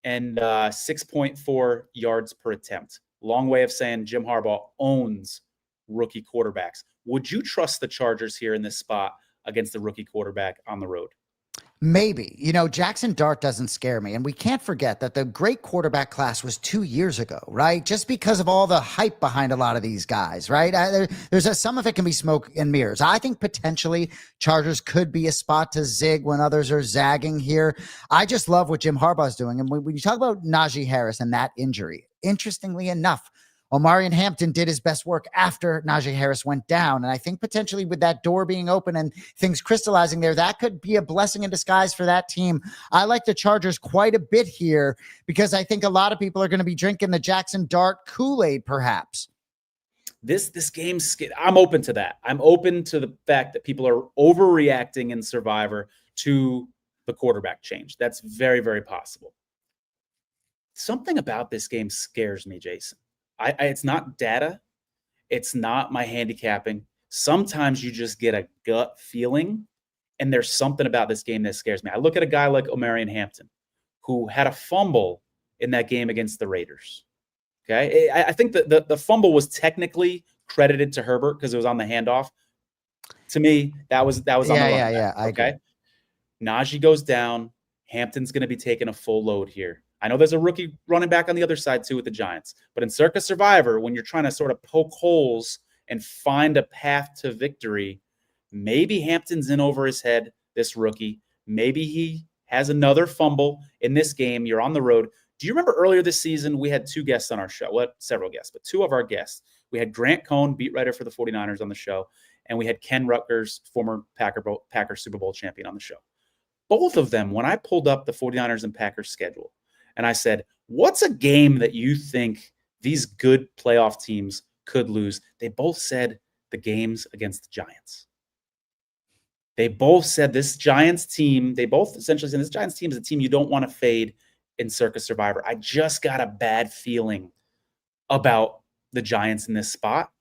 and 6.4 yards per attempt. Long way of saying Jim Harbaugh owns rookie quarterbacks. Would you trust the Chargers here in this spot against the rookie quarterback on the road? Maybe. You know, Jackson Dart doesn't scare me. And we can't forget that the great quarterback class was 2 years ago, right? Just because of all the hype behind a lot of these guys, right? Some of it can be smoke and mirrors. I think potentially Chargers could be a spot to zig when others are zagging here. I just love what Jim Harbaugh's doing. And when you talk about Najee Harris and that injury, interestingly enough, Omarion Hampton did his best work after Najee Harris went down. And I think potentially with that door being open and things crystallizing there, that could be a blessing in disguise for that team. I like the Chargers quite a bit here because I think a lot of people are going to be drinking the Jackson Dart Kool-Aid, perhaps. This game's, I'm open to that. I'm open to the fact that people are overreacting in Survivor to the quarterback change. That's very, very possible. Something about this game scares me, Jason. It's not data. It's not my handicapping. Sometimes you just get a gut feeling, and there's something about this game that scares me. I look at a guy like Omarion Hampton, who had a fumble in that game against the Raiders. Okay, I think the fumble was technically credited to Herbert because it was on the handoff. To me, that was on the run back. Okay, Najee goes down. Hampton's going to be taking a full load here. I know there's a rookie running back on the other side too with the Giants, but in Circa Survivor, when you're trying to sort of poke holes and find a path to victory, maybe Hampton's in over his head, this rookie. Maybe he has another fumble in this game. You're on the road. Do you remember earlier this season, we had 2 guests on our show? Well, several guests, but 2 of our guests. We had Grant Cohn, beat writer for the 49ers, on the show, and we had Ken Rutgers, former Packer Super Bowl champion, on the show. Both of them, when I pulled up the 49ers and Packers schedule, and I said, what's a game that you think these good playoff teams could lose? They both said the games against the Giants. They both said this Giants team, they both essentially said this Giants team is a team you don't want to fade in Circa Survivor. I just got a bad feeling about the Giants in this spot.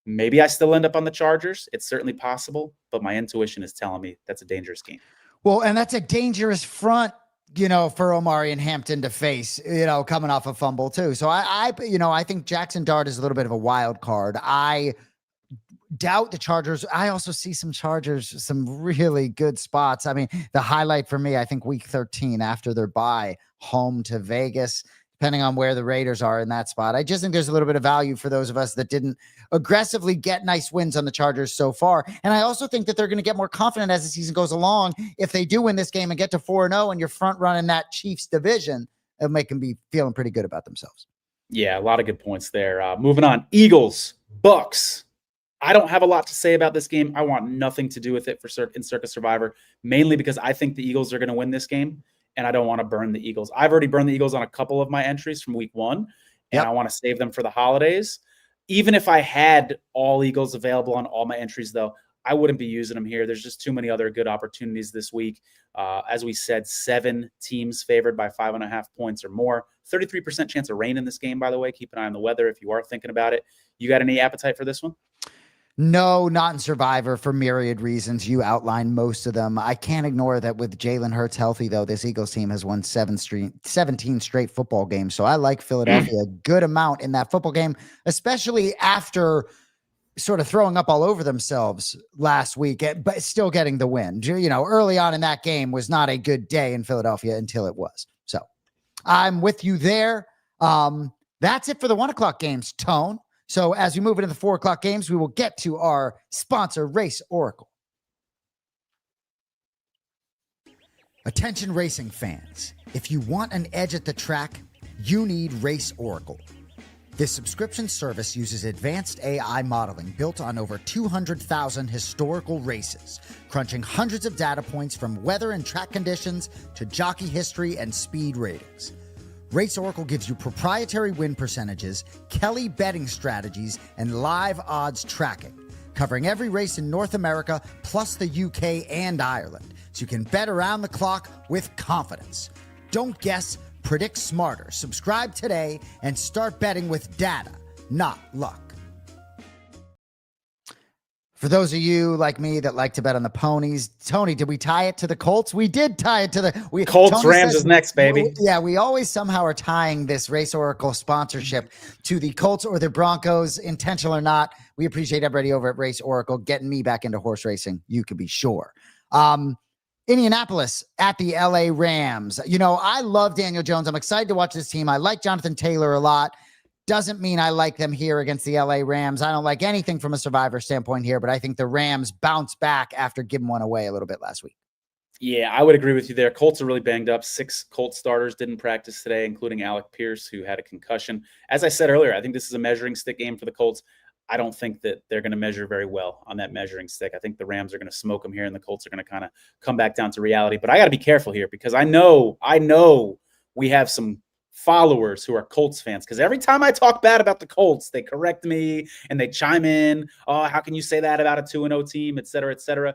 Maybe I still end up on the Chargers. It's certainly possible, but my intuition is telling me that's a dangerous game. Well, and that's a dangerous front, for Omari and Hampton to face, coming off a fumble too. So I think Jackson Dart is a little bit of a wild card. I doubt the Chargers. I also see some Chargers, some really good spots. I mean, the highlight for me, I think week 13 after their bye, home to Vegas, depending on where the Raiders are in that spot. I just think there's a little bit of value for those of us that didn't aggressively get nice wins on the Chargers so far. And I also think that they're going to get more confident as the season goes along. If they do win this game and get to 4-0 and you're front running that Chiefs division, it'll make them be feeling pretty good about themselves. Yeah, a lot of good points there. Moving on, Eagles, Bucs. I don't have a lot to say about this game. I want nothing to do with it in Circa Survivor, mainly because I think the Eagles are going to win this game, and I don't want to burn the Eagles. I've already burned the Eagles on a couple of my entries from week 1, and I want to save them for the holidays. Even if I had all Eagles available on all my entries, though, I wouldn't be using them here. There's just too many other good opportunities this week. As we said, 7 teams favored by 5.5 points or more. 33% chance of rain in this game, by the way. Keep an eye on the weather if you are thinking about it. You got any appetite for this one? No, not in Survivor for myriad reasons. You outlined most of them. I can't ignore that with Jalen Hurts healthy, though, this Eagles team has won 17 straight football games. So I like Philadelphia a good amount in that football game, especially after sort of throwing up all over themselves last week, but still getting the win. Early on in that game was not a good day in Philadelphia until it was. So I'm with you there. That's it for the 1 o'clock games, Tone. So as we move into the 4 o'clock games, we will get to our sponsor, Race Oracle. Attention racing fans. If you want an edge at the track, you need Race Oracle. This subscription service uses advanced AI modeling built on over 200,000 historical races, crunching hundreds of data points from weather and track conditions to jockey history and speed ratings. Race Oracle gives you proprietary win percentages, Kelly betting strategies, and live odds tracking, covering every race in North America, plus the UK and Ireland, so you can bet around the clock with confidence. Don't guess, predict smarter. Subscribe today and start betting with data, not luck. For those of you like me that like to bet on the ponies, Tony, did we tie it to the Colts? We did tie it to the Colts. Rams is next, baby. We always somehow are tying this Race Oracle sponsorship to the Colts or the Broncos, intentional or not. We appreciate everybody over at Race Oracle getting me back into horse racing. You can be sure. Indianapolis at the LA Rams. I love Daniel Jones. I'm excited to watch this team. I like Jonathan Taylor a lot. Doesn't mean I like them here against the LA Rams. I don't like anything from a Survivor standpoint here, but I think the Rams bounce back after giving one away a little bit last week. Yeah, I would agree with you there. Colts are really banged up. 6 Colts starters didn't practice today, including Alec Pierce, who had a concussion. As I said earlier, I think this is a measuring stick game for the Colts. I don't think that they're going to measure very well on that measuring stick. I think the Rams are going to smoke them here, and the Colts are going to kind of come back down to reality. But I got to be careful here because I know we have some followers who are Colts fans, because every time I talk bad about the Colts, they correct me and they chime in. Oh, how can you say that about a 2-0 team, et cetera, et cetera.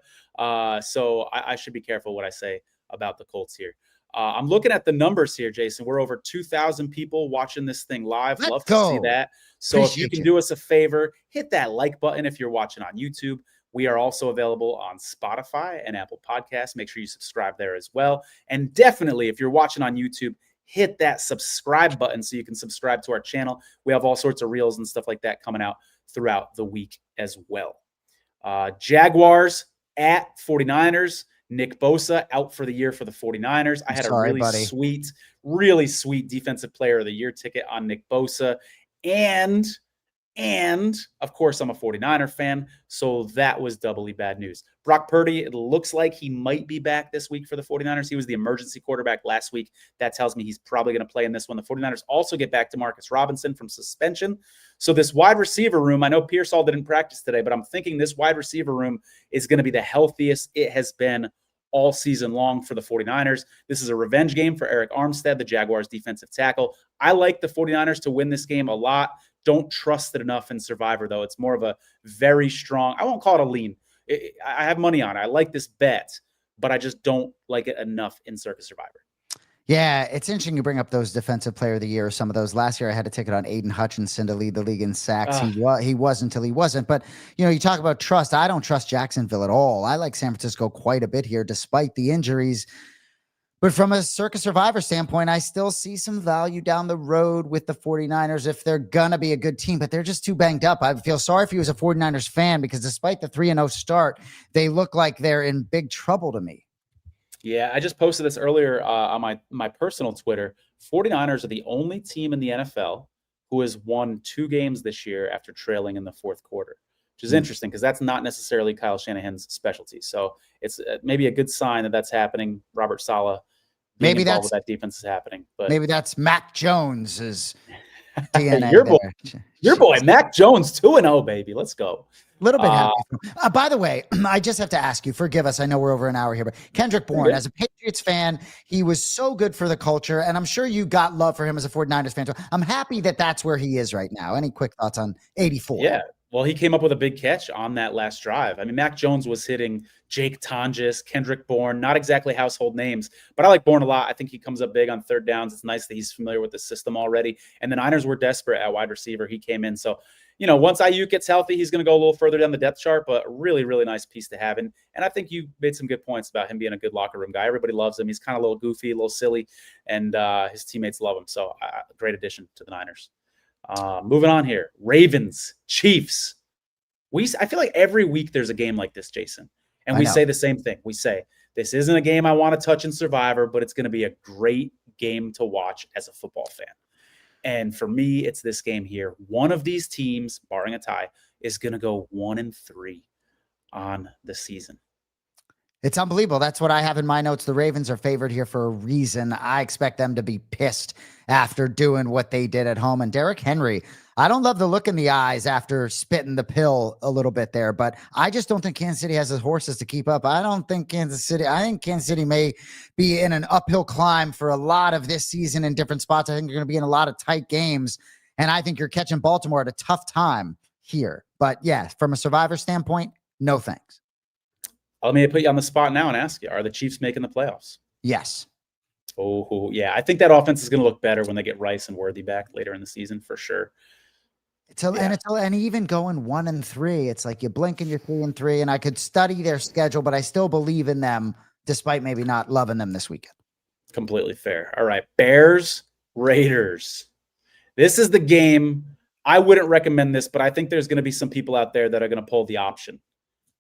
So I should be careful what I say about the Colts here. I'm looking at the numbers here, Jason. We're over 2,000 people watching this thing live. Love to see that. So if you can do us a favor, hit that like button if you're watching on YouTube. We are also available on Spotify and Apple Podcasts. Make sure you subscribe there as well. And definitely, if you're watching on YouTube, hit that subscribe button so you can subscribe to our channel. We have all sorts of reels and stuff like that coming out throughout the week as well. Jaguars at 49ers. Nick Bosa out for the year for the 49ers. I had a really sweet defensive player of the year ticket on Nick Bosa. And of course, I'm a 49er fan, so that was doubly bad news. Brock Purdy, it looks like he might be back this week for the 49ers. He was the emergency quarterback last week. That tells me he's probably going to play in this one. The 49ers also get back to Marcus Robinson from suspension. So this wide receiver room, I know Pearsall didn't practice today, but I'm thinking this wide receiver room is going to be the healthiest it has been all season long for the 49ers. This is a revenge game for Eric Armstead, the Jaguars defensive tackle. I like the 49ers to win this game a lot. Don't trust it enough in Survivor, though. It's more of a very strong, I won't call it a lean. I have money on it. I like this bet, but I just don't like it enough in Circa Survivor. Yeah, it's interesting you bring up those defensive player of the year, some of those. Last year I had to take it on Aiden Hutchinson to lead the league in sacks. He was until he wasn't. But, you talk about trust. I don't trust Jacksonville at all. I like San Francisco quite a bit here, despite the injuries. But from a Circa Survivor standpoint, I still see some value down the road with the 49ers if they're going to be a good team, but they're just too banged up. I feel sorry for you as a 49ers fan because despite the 3-0 start, they look like they're in big trouble to me. Yeah, I just posted this earlier on my personal Twitter. 49ers are the only team in the NFL who has won 2 games this year after trailing in the fourth quarter, which is interesting because that's not necessarily Kyle Shanahan's specialty. So it's maybe a good sign that that's happening. Robert Saleh being involved with that defense is happening. But maybe that's Mac Jones's DNA. your boy, Mac Jones, 2-0, baby. Let's go. A little bit happy. By the way, I just have to ask you, forgive us. I know we're over an hour here, but Kendrick Bourne, as a Patriots fan, he was so good for the culture. And I'm sure you got love for him as a 49ers fan. So I'm happy that that's where he is right now. Any quick thoughts on 84? Yeah. Well, he came up with a big catch on that last drive. I mean, Mac Jones was hitting Jake Tonjes, Kendrick Bourne, not exactly household names, but I like Bourne a lot. I think he comes up big on third downs. It's nice that he's familiar with the system already. And the Niners were desperate at wide receiver. He came in. So, once Ayuk gets healthy, he's going to go a little further down the depth chart, but really, really nice piece to have. And I think you made some good points about him being a good locker room guy. Everybody loves him. He's kind of a little goofy, a little silly, and his teammates love him. So great addition to the Niners. Moving on here. Ravens, Chiefs. I feel like every week there's a game like this, Jason. And we say the same thing. We say, this isn't a game I want to touch in Survivor, but it's going to be a great game to watch as a football fan. And for me, it's this game here. One of these teams, barring a tie, is going to go 1-3 on the season. It's unbelievable. That's what I have in my notes. The Ravens are favored here for a reason. I expect them to be pissed after doing what they did at home. And Derrick Henry, I don't love the look in the eyes after spitting the pill a little bit there, but I just don't think Kansas City has the horses to keep up. I think Kansas City may be in an uphill climb for a lot of this season in different spots. I think you're going to be in a lot of tight games, and I think you're catching Baltimore at a tough time here. But yeah, from a Survivor standpoint, no thanks. Let me put you on the spot now and ask you, are the Chiefs making the playoffs? Yes. Oh, yeah. I think that offense is going to look better when they get Rice and Worthy back later in the season for sure. And even going 1-3, it's like you blink and you're 3-3. And I could study their schedule, but I still believe in them, despite maybe not loving them this weekend. Completely fair. All right, Bears, Raiders. This is the game. I wouldn't recommend this, but I think there's going to be some people out there that are going to pull the option.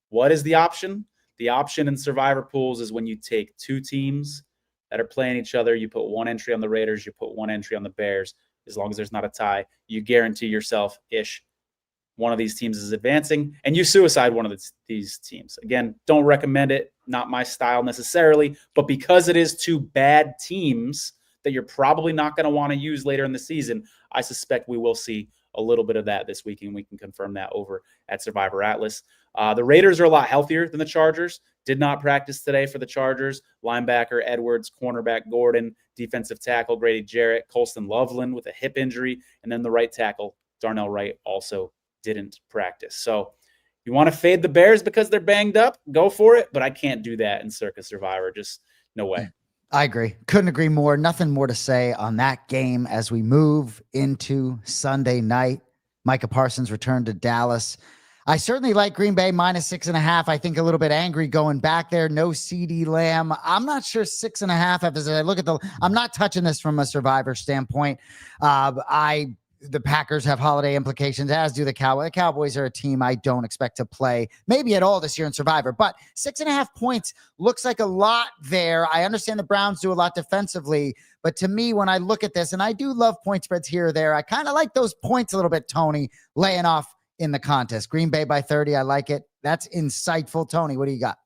What is the option? The option in Survivor pools is when you take 2 teams that are playing each other. You put 1 entry on the Raiders. You put 1 entry on the Bears. As long as there's not a tie, you guarantee yourself-ish one of these teams is advancing, and you suicide one of these teams. Again, don't recommend it. Not my style necessarily, but because it is 2 bad teams that you're probably not going to want to use later in the season, I suspect we will see a little bit of that this week, and we can confirm that over at Survivor Atlas. The Raiders are a lot healthier than the Chargers. Did not practice today for the Chargers. Linebacker Edwards, cornerback Gordon, defensive tackle Grady Jarrett, Colston Loveland with a hip injury, and then the right tackle, Darnell Wright, also didn't practice. So you want to fade the Bears because they're banged up, go for it, but I can't do that in Circa Survivor. Just no way. I agree. Couldn't agree more. Nothing more to say on that game as we move into Sunday night. Micah Parsons returned to Dallas. I certainly like Green Bay -6.5. I think a little bit angry going back there. No CeeDee Lamb. I'm not sure 6.5. As I look at I'm not touching this from a Survivor standpoint. The Packers have holiday implications, as do the Cowboys. The Cowboys are a team I don't expect to play maybe at all this year in Survivor, but 6.5 points looks like a lot there. I understand the Browns do a lot defensively, but to me, when I look at this, and I do love point spreads here or there, I kind of like those points a little bit, Tony, laying off in the contest. Green Bay by 30, I like it. That's insightful. Tony, what do you got?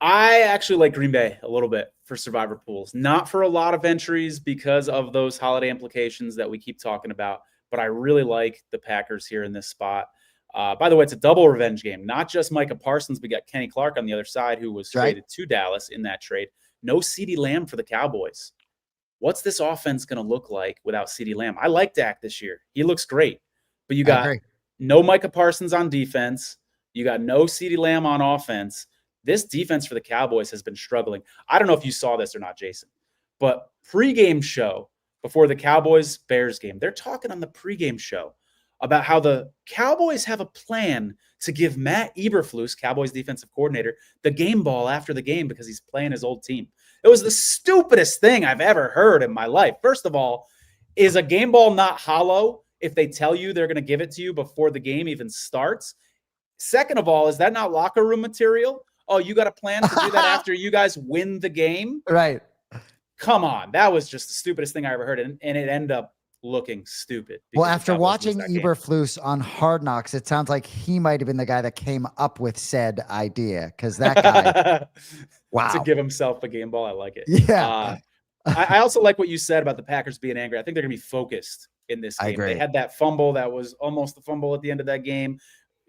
I actually like Green Bay a little bit for survivor pools, not for a lot of entries because of those holiday implications that we keep talking about, but I really like the Packers here in this spot. By the way, it's a double revenge game, not just Micah Parsons. We got Kenny Clark on the other side, who was traded to Dallas in that trade. No CeeDee Lamb for the Cowboys. What's this offense going to look like without CeeDee Lamb? I like Dak this year. He looks great. But you got no Micah Parsons on defense. You got no CeeDee Lamb on offense. This defense for the Cowboys has been struggling. I don't know if you saw this or not, Jason, but pregame show before the Cowboys-Bears game, they're talking on the pregame show about how the Cowboys have a plan to give Matt Eberflus, Cowboys defensive coordinator, the game ball after the game because he's playing his old team. It was the stupidest thing I've ever heard in my life. First of all, is a game ball not hollow if they tell you they're going to give it to you before the game even starts? Second of all, is that not locker room material? Oh, you got a plan to do that after you guys win the game? Right. Come on. That was just the stupidest thing I ever heard. And it ended up looking stupid. Well, after watching Eberflus on Hard Knocks, it sounds like he might have been the guy that came up with said idea, because that guy, wow. To give himself a game ball, I like it. Yeah. I also like what you said about the Packers being angry. I think they're going to be focused in this game. They had that fumble that was almost the fumble at the end of that game.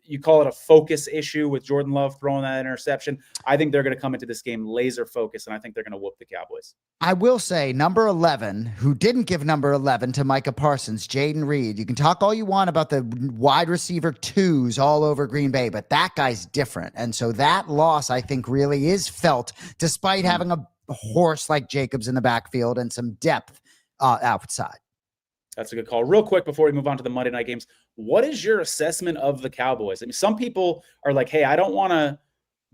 You call it a focus issue with Jordan Love throwing that interception. I think they're going to come into this game laser focused, and I think they're going to whoop the Cowboys. I will say number 11, who didn't give number 11 to Micah Parsons, Jaden Reed. You can talk all you want about the wide receiver twos all over Green Bay, but that guy's different. And so that loss, I think, really is felt despite having a horse like Jacobs in the backfield and some depth outside. That's a good call. Real quick before we move on to the Monday night games, what is your assessment of the Cowboys? I mean, some people are like, hey, I don't want to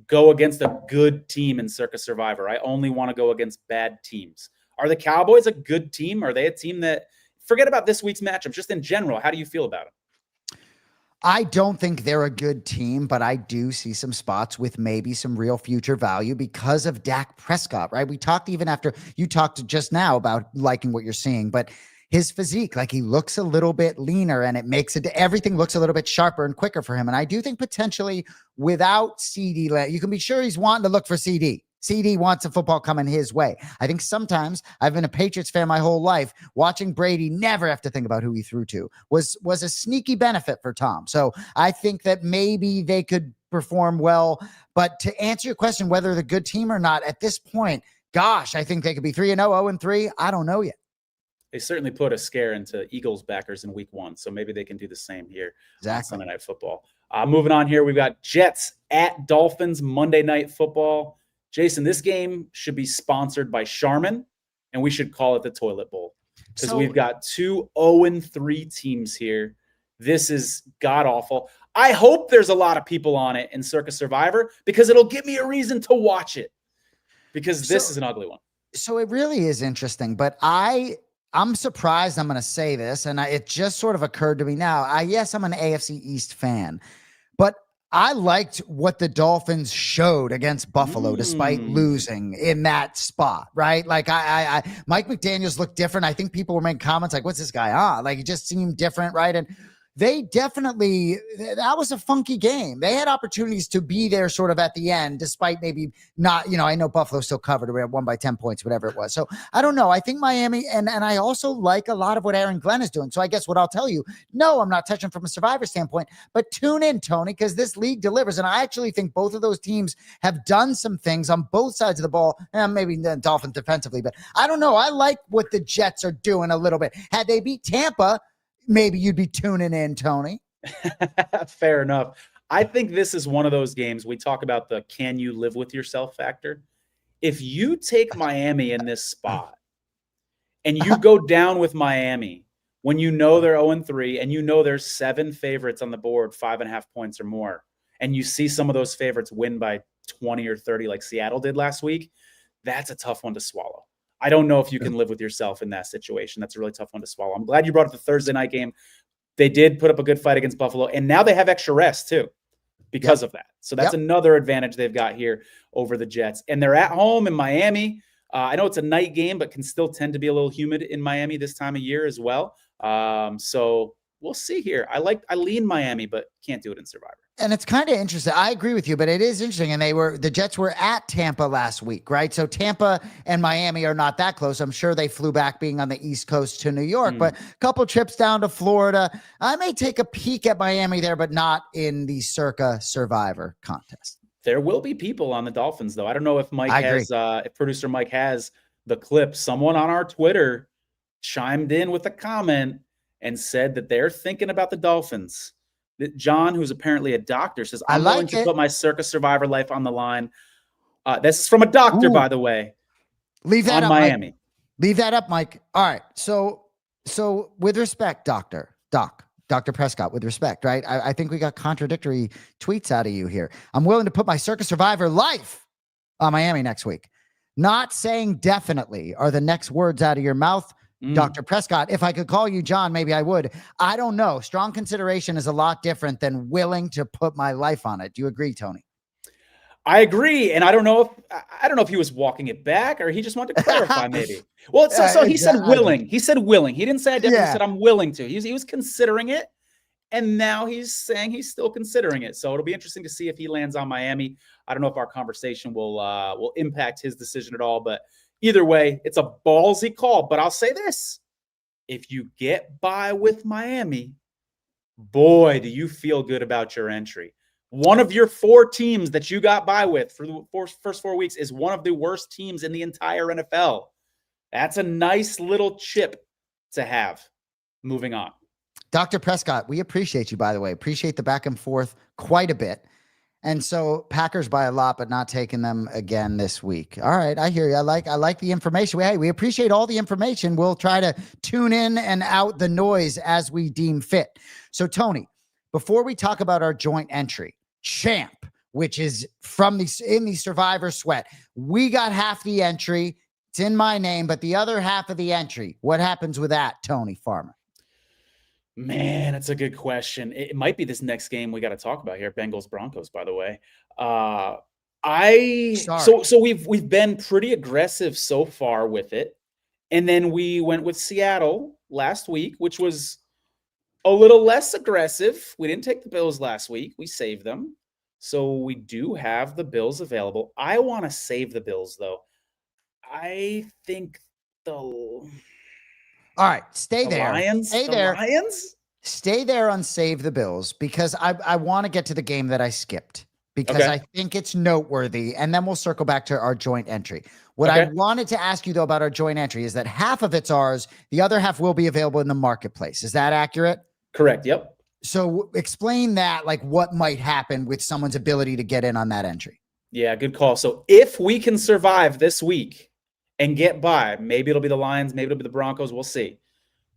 go against a good team in Circa Survivor. I only want to go against bad teams. Are the Cowboys a good team? Are they a team that, forget about this week's matchup, just in general, how do you feel about them? I don't think they're a good team, but I do see some spots with maybe some real future value because of Dak Prescott, right? We talked even after you talked just now about liking what you're seeing, but his physique, like he looks a little bit leaner and it makes it, everything looks a little bit sharper and quicker for him. And I do think potentially without CeeDee, you can be sure he's wanting to look for CeeDee. CeeDee wants a football coming his way. I think sometimes I've been a Patriots fan my whole life. Watching Brady never have to think about who he threw to was a sneaky benefit for Tom. So I think that maybe they could perform well. But to answer your question, whether they're a good team or not, at this point, gosh, I think they could be 3-0, 0-3. I don't know yet. They certainly put a scare into Eagles backers in week 1, so maybe they can do the same here on Sunday Night Football. Moving on here, we've got Jets at Dolphins Monday Night Football. Jason, this game should be sponsored by Charmin, and we should call it the Toilet Bowl because we've got 2 0-3 teams here. This is god-awful. I hope there's a lot of people on it in Circa Survivor because it'll give me a reason to watch it because this is an ugly one. So it really is interesting, but I'm surprised I'm going to say this, and it just sort of occurred to me now. Yes, I'm an AFC East fan, but I liked what the Dolphins showed against Buffalo despite losing in that spot, right? Like Mike McDaniels looked different. I think people were making comments like, what's this guy on? Like, he just seemed different, right? And they definitely, that was a funky game. They had opportunities to be there sort of at the end, despite maybe not, I know Buffalo still covered. We had won by 10 points, whatever it was. So I don't know. I think Miami, and I also like a lot of what Aaron Glenn is doing. So I guess what I'll tell you, no, I'm not touching from a Survivor standpoint, but tune in, Tony, because this league delivers. And I actually think both of those teams have done some things on both sides of the ball, and maybe the Dolphins defensively, but I don't know. I like what the Jets are doing a little bit. Had they beat Tampa, maybe you'd be tuning in, Tony. Fair enough. I think this is one of those games we talk about the can you live with yourself factor. If you take Miami in this spot and you go down with Miami when you know they're 0-3 and you know there's 7 favorites on the board, 5.5 points or more, and you see some of those favorites win by 20 or 30 like Seattle did last week, that's a tough one to swallow. I don't know if you can live with yourself in that situation. That's a really tough one to swallow. I'm glad you brought up the Thursday night game. They did put up a good fight against Buffalo, and now they have extra rest too because of that. So that's another advantage they've got here over the Jets. And they're at home in Miami. I know it's a night game, but can still tend to be a little humid in Miami this time of year as well. So we'll see here. I lean Miami, but can't do it in Survivor. And it's kind of interesting. I agree with you, but it is interesting. And the Jets were at Tampa last week, right? So Tampa and Miami are not that close. I'm sure they flew back being on the East Coast to New York, but a couple trips down to Florida. I may take a peek at Miami there, but not in the Circa Survivor Contest. There will be people on the Dolphins, though. I don't know if if producer Mike has the clip. Someone on our Twitter chimed in with a comment and said that they're thinking about the Dolphins. John, who's apparently a doctor, says, I'm willing to put my Circa Survivor life on the line. This is from a doctor, by the way. Leave that up, Miami. Mike. Leave that up, Mike. All right. So with respect, Dr. Prescott, with respect, right? I think we got contradictory tweets out of you here. I'm willing to put my Circa Survivor life on Miami next week. Not saying definitely are the next words out of your mouth. Dr. Prescott, if I could call you John, maybe I would. I don't know. Strong consideration is a lot different than willing to put my life on it. Do you agree, Tony? I agree. And I don't know if he was walking it back or he just wanted to clarify maybe. Well, so he said willing. He said willing. He didn't say I definitely said I'm willing to. He was considering it. And now he's saying he's still considering it. So it'll be interesting to see if he lands on Miami. I don't know if our conversation will impact his decision at all, but either way, it's a ballsy call. But I'll say this. If you get by with Miami, boy, do you feel good about your entry. One of your 4 teams that you got by with for the first 4 weeks is one of the worst teams in the entire NFL. That's a nice little chip to have. Moving on. Dr. Prescott, we appreciate you, by the way. Appreciate the back and forth quite a bit. And so Packers by a lot, but not taking them again this week. All right, I hear you. I like the information. Hey, we appreciate all the information. We'll try to tune in and out the noise as we deem fit. So, Tony, before we talk about our joint entry, Champ, which is in the Survivor Sweat, we got half the entry. It's in my name, but the other half of the entry, what happens with that, Tony Farmer? Man, that's a good question. It might be this next game we got to talk about here, Bengals Broncos, by the way. So we've been pretty aggressive so far with it. And then we went with Seattle last week, which was a little less aggressive. We didn't take the Bills last week. We saved them. So we do have the Bills available. I want to save the Bills, though. I think All right, stay there. Lions? Lions? Stay there on Save the Bills because I want to get to the game that I skipped because I think it's noteworthy, and then we'll circle back to our joint entry. What I wanted to ask you, though, about our joint entry is that half of it's ours. The other half will be available in the marketplace. Is that accurate? Correct. Yep. So explain that, like what might happen with someone's ability to get in on that entry. Yeah, good call. So if we can survive this week and get by, maybe it'll be the Lions, maybe it'll be the Broncos. We'll see.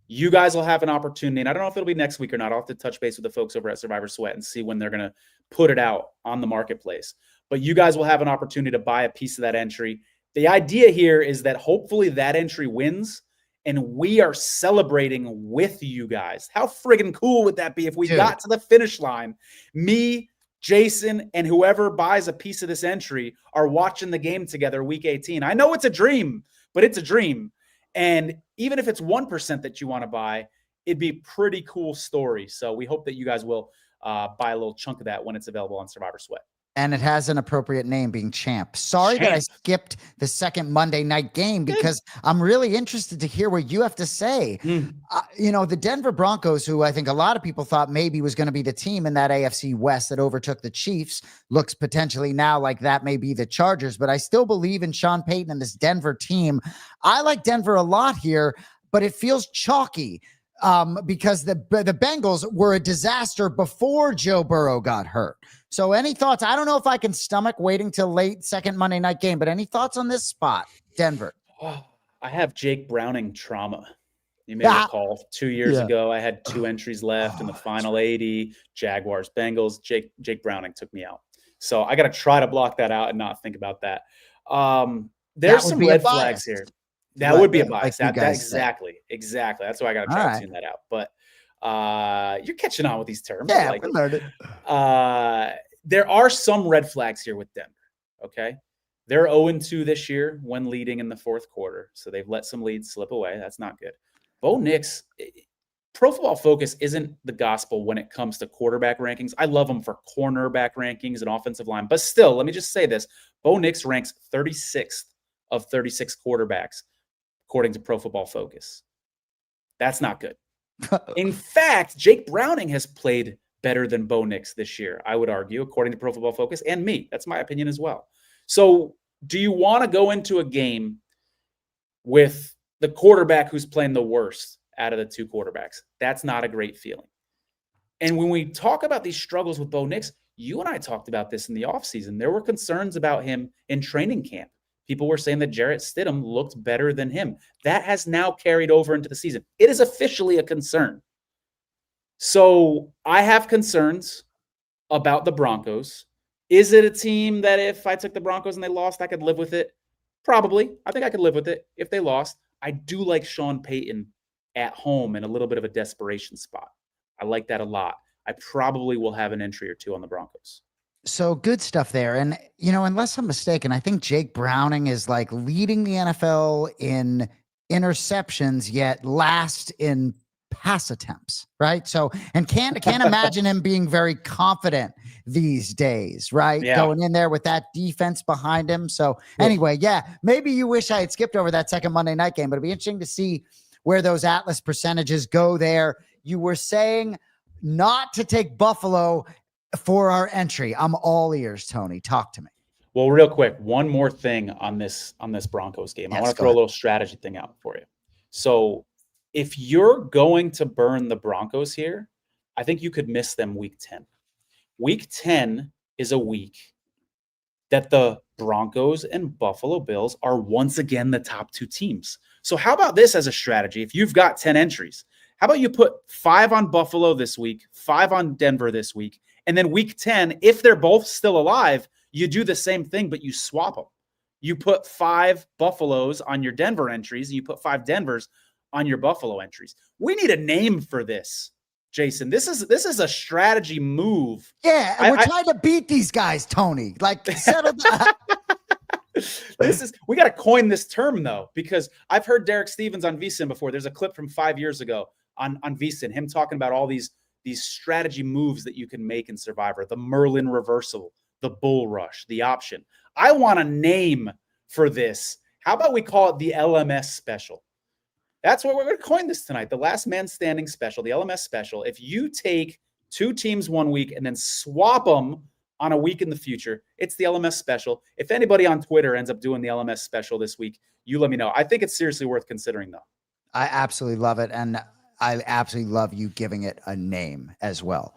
You guys will have an opportunity, and I don't know if it'll be next week or not. I'll have to touch base with the folks over at Survivor Sweat and see when they're going to put it out on the marketplace. But you guys will have an opportunity to buy a piece of that entry. The idea here is that hopefully that entry wins, and we are celebrating with you guys. How friggin' cool would that be if we got to the finish line? Me, Jason, and whoever buys a piece of this entry are watching the game together week 18. I know it's a dream, but it's a dream. And even if it's 1% that you want to buy, it'd be a pretty cool story. So we hope that you guys will buy a little chunk of that when it's available on Survivor Sweat. And it has an appropriate name, being Champ. Sorry that I skipped the second Monday night game because I'm really interested to hear what you have to say. The Denver Broncos, who I think a lot of people thought maybe was going to be the team in that AFC West that overtook the Chiefs, looks potentially now like that may be the Chargers. But I still believe in Sean Payton and this Denver team. I like Denver a lot here, but it feels chalky because the Bengals were a disaster before Joe Burrow got hurt. So any thoughts? I don't know if I can stomach waiting till late second Monday night game, but any thoughts on this spot, Denver? Oh, I have Jake Browning trauma. You may recall 2 years ago, I had 2 entries left in the final 80, Jaguars, Bengals. Jake Browning took me out. So I got to try to block that out and not think about that. There's some red flags here. That would be a bias. Exactly. That's why I got to try to tune that out. But you're catching on with these terms. Yeah, we learned it. There are some red flags here with Denver. Okay. They're 0-2 this year when leading in the fourth quarter. So they've let some leads slip away. That's not good. Bo Nix, Pro Football Focus isn't the gospel when it comes to quarterback rankings. I love them for cornerback rankings and offensive line. But still, let me just say this. Bo Nix ranks 36th of 36 quarterbacks, according to Pro Football Focus. That's not good. In fact, Jake Browning has played better than Bo Nix this year, I would argue, according to Pro Football Focus, and me. That's my opinion as well. So do you want to go into a game with the quarterback who's playing the worst out of the two quarterbacks? That's not a great feeling. And when we talk about these struggles with Bo Nix, you and I talked about this in the offseason. There were concerns about him in training camp. People were saying that Jarrett Stidham looked better than him. That has now carried over into the season. It is officially a concern. So I have concerns about the Broncos. Is it a team that if I took the Broncos and they lost, I could live with it? Probably. I think I could live with it if they lost. I do like Sean Payton at home in a little bit of a desperation spot. I like that a lot. I probably will have an entry or two on the Broncos. So good stuff there. And, you know, unless I'm mistaken, I think Jake Browning is like leading the NFL in interceptions, yet last in pass attempts, right? So, and can't imagine him being very confident these days, right? Yeah. Going in there with that defense behind him. So anyway, yeah, maybe you wish I had skipped over that second Monday night game, but it'd be interesting to see where those Atlas percentages go there. You were saying not to take Buffalo for our entry. I'm all ears, Tony. Talk to me. Well, real quick, one more thing on this Broncos game. Yes, I want to throw a little strategy thing out for you. So if you're going to burn the Broncos here, I think you could miss them week 10. Week 10 is a week that the Broncos and Buffalo Bills are once again the top two teams. So how about this as a strategy? If you've got 10 entries, how about you put 5 on Buffalo this week, 5 on Denver this week, and then week 10, if they're both still alive, you do the same thing, but you swap them. You put 5 Buffaloes on your Denver entries, and you put 5 Denvers on your Buffalo entries. We need a name for this, Jason. This is a strategy move. Yeah, we're trying to beat these guys, Tony. Like, settle down. We got to coin this term though, because I've heard Derek Stevens on VSiN before. There's a clip from 5 years ago on VSiN, him talking about all these strategy moves that you can make in Survivor, the Merlin reversal, the bull rush, the option. I want a name for this. How about we call it the LMS special? That's what we're going to coin this tonight. The last man standing special, the LMS special. If you take 2 teams 1 week and then swap them on a week in the future, it's the LMS special. If anybody on Twitter ends up doing the LMS special this week, you let me know. I think it's seriously worth considering though. I absolutely love it. And I absolutely love you giving it a name as well.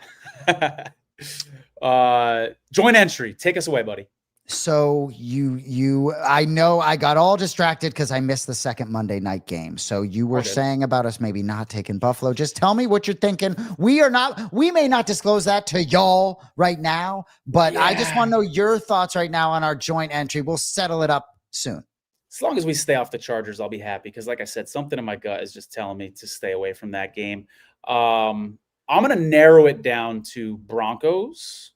Joint entry. Take us away, buddy. So I know I got all distracted because I missed the second Monday night game. So you were saying about us maybe not taking Buffalo. Just tell me what you're thinking. We may not disclose that to y'all right now, but I just want to know your thoughts right now on our joint entry. We'll settle it up soon. As long as we stay off the Chargers, I'll be happy. Because like I said, something in my gut is just telling me to stay away from that game. I'm going to narrow it down to Broncos.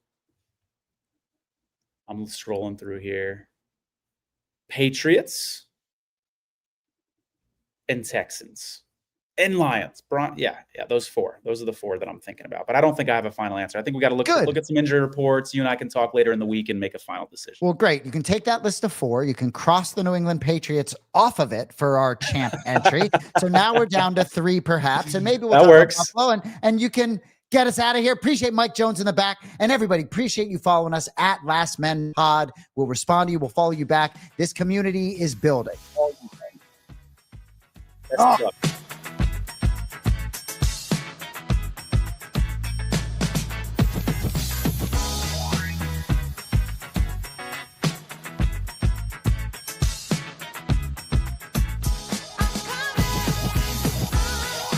I'm scrolling through here. Patriots and Texans and Lions. Yeah, those 4. Those are the 4 that I'm thinking about. But I don't think I have a final answer. I think we got to look at some injury reports. You and I can talk later in the week and make a final decision. Well, great. You can take that list of 4. You can cross the New England Patriots off of it for our champ entry. So now we're down to 3 perhaps. And maybe we'll talk about Buffalo and you can get us out of here. Appreciate Mike Jones in the back. And everybody, appreciate you following us at Last Men Pod. We'll respond to you. We'll follow you back. This community is building. Best of luck.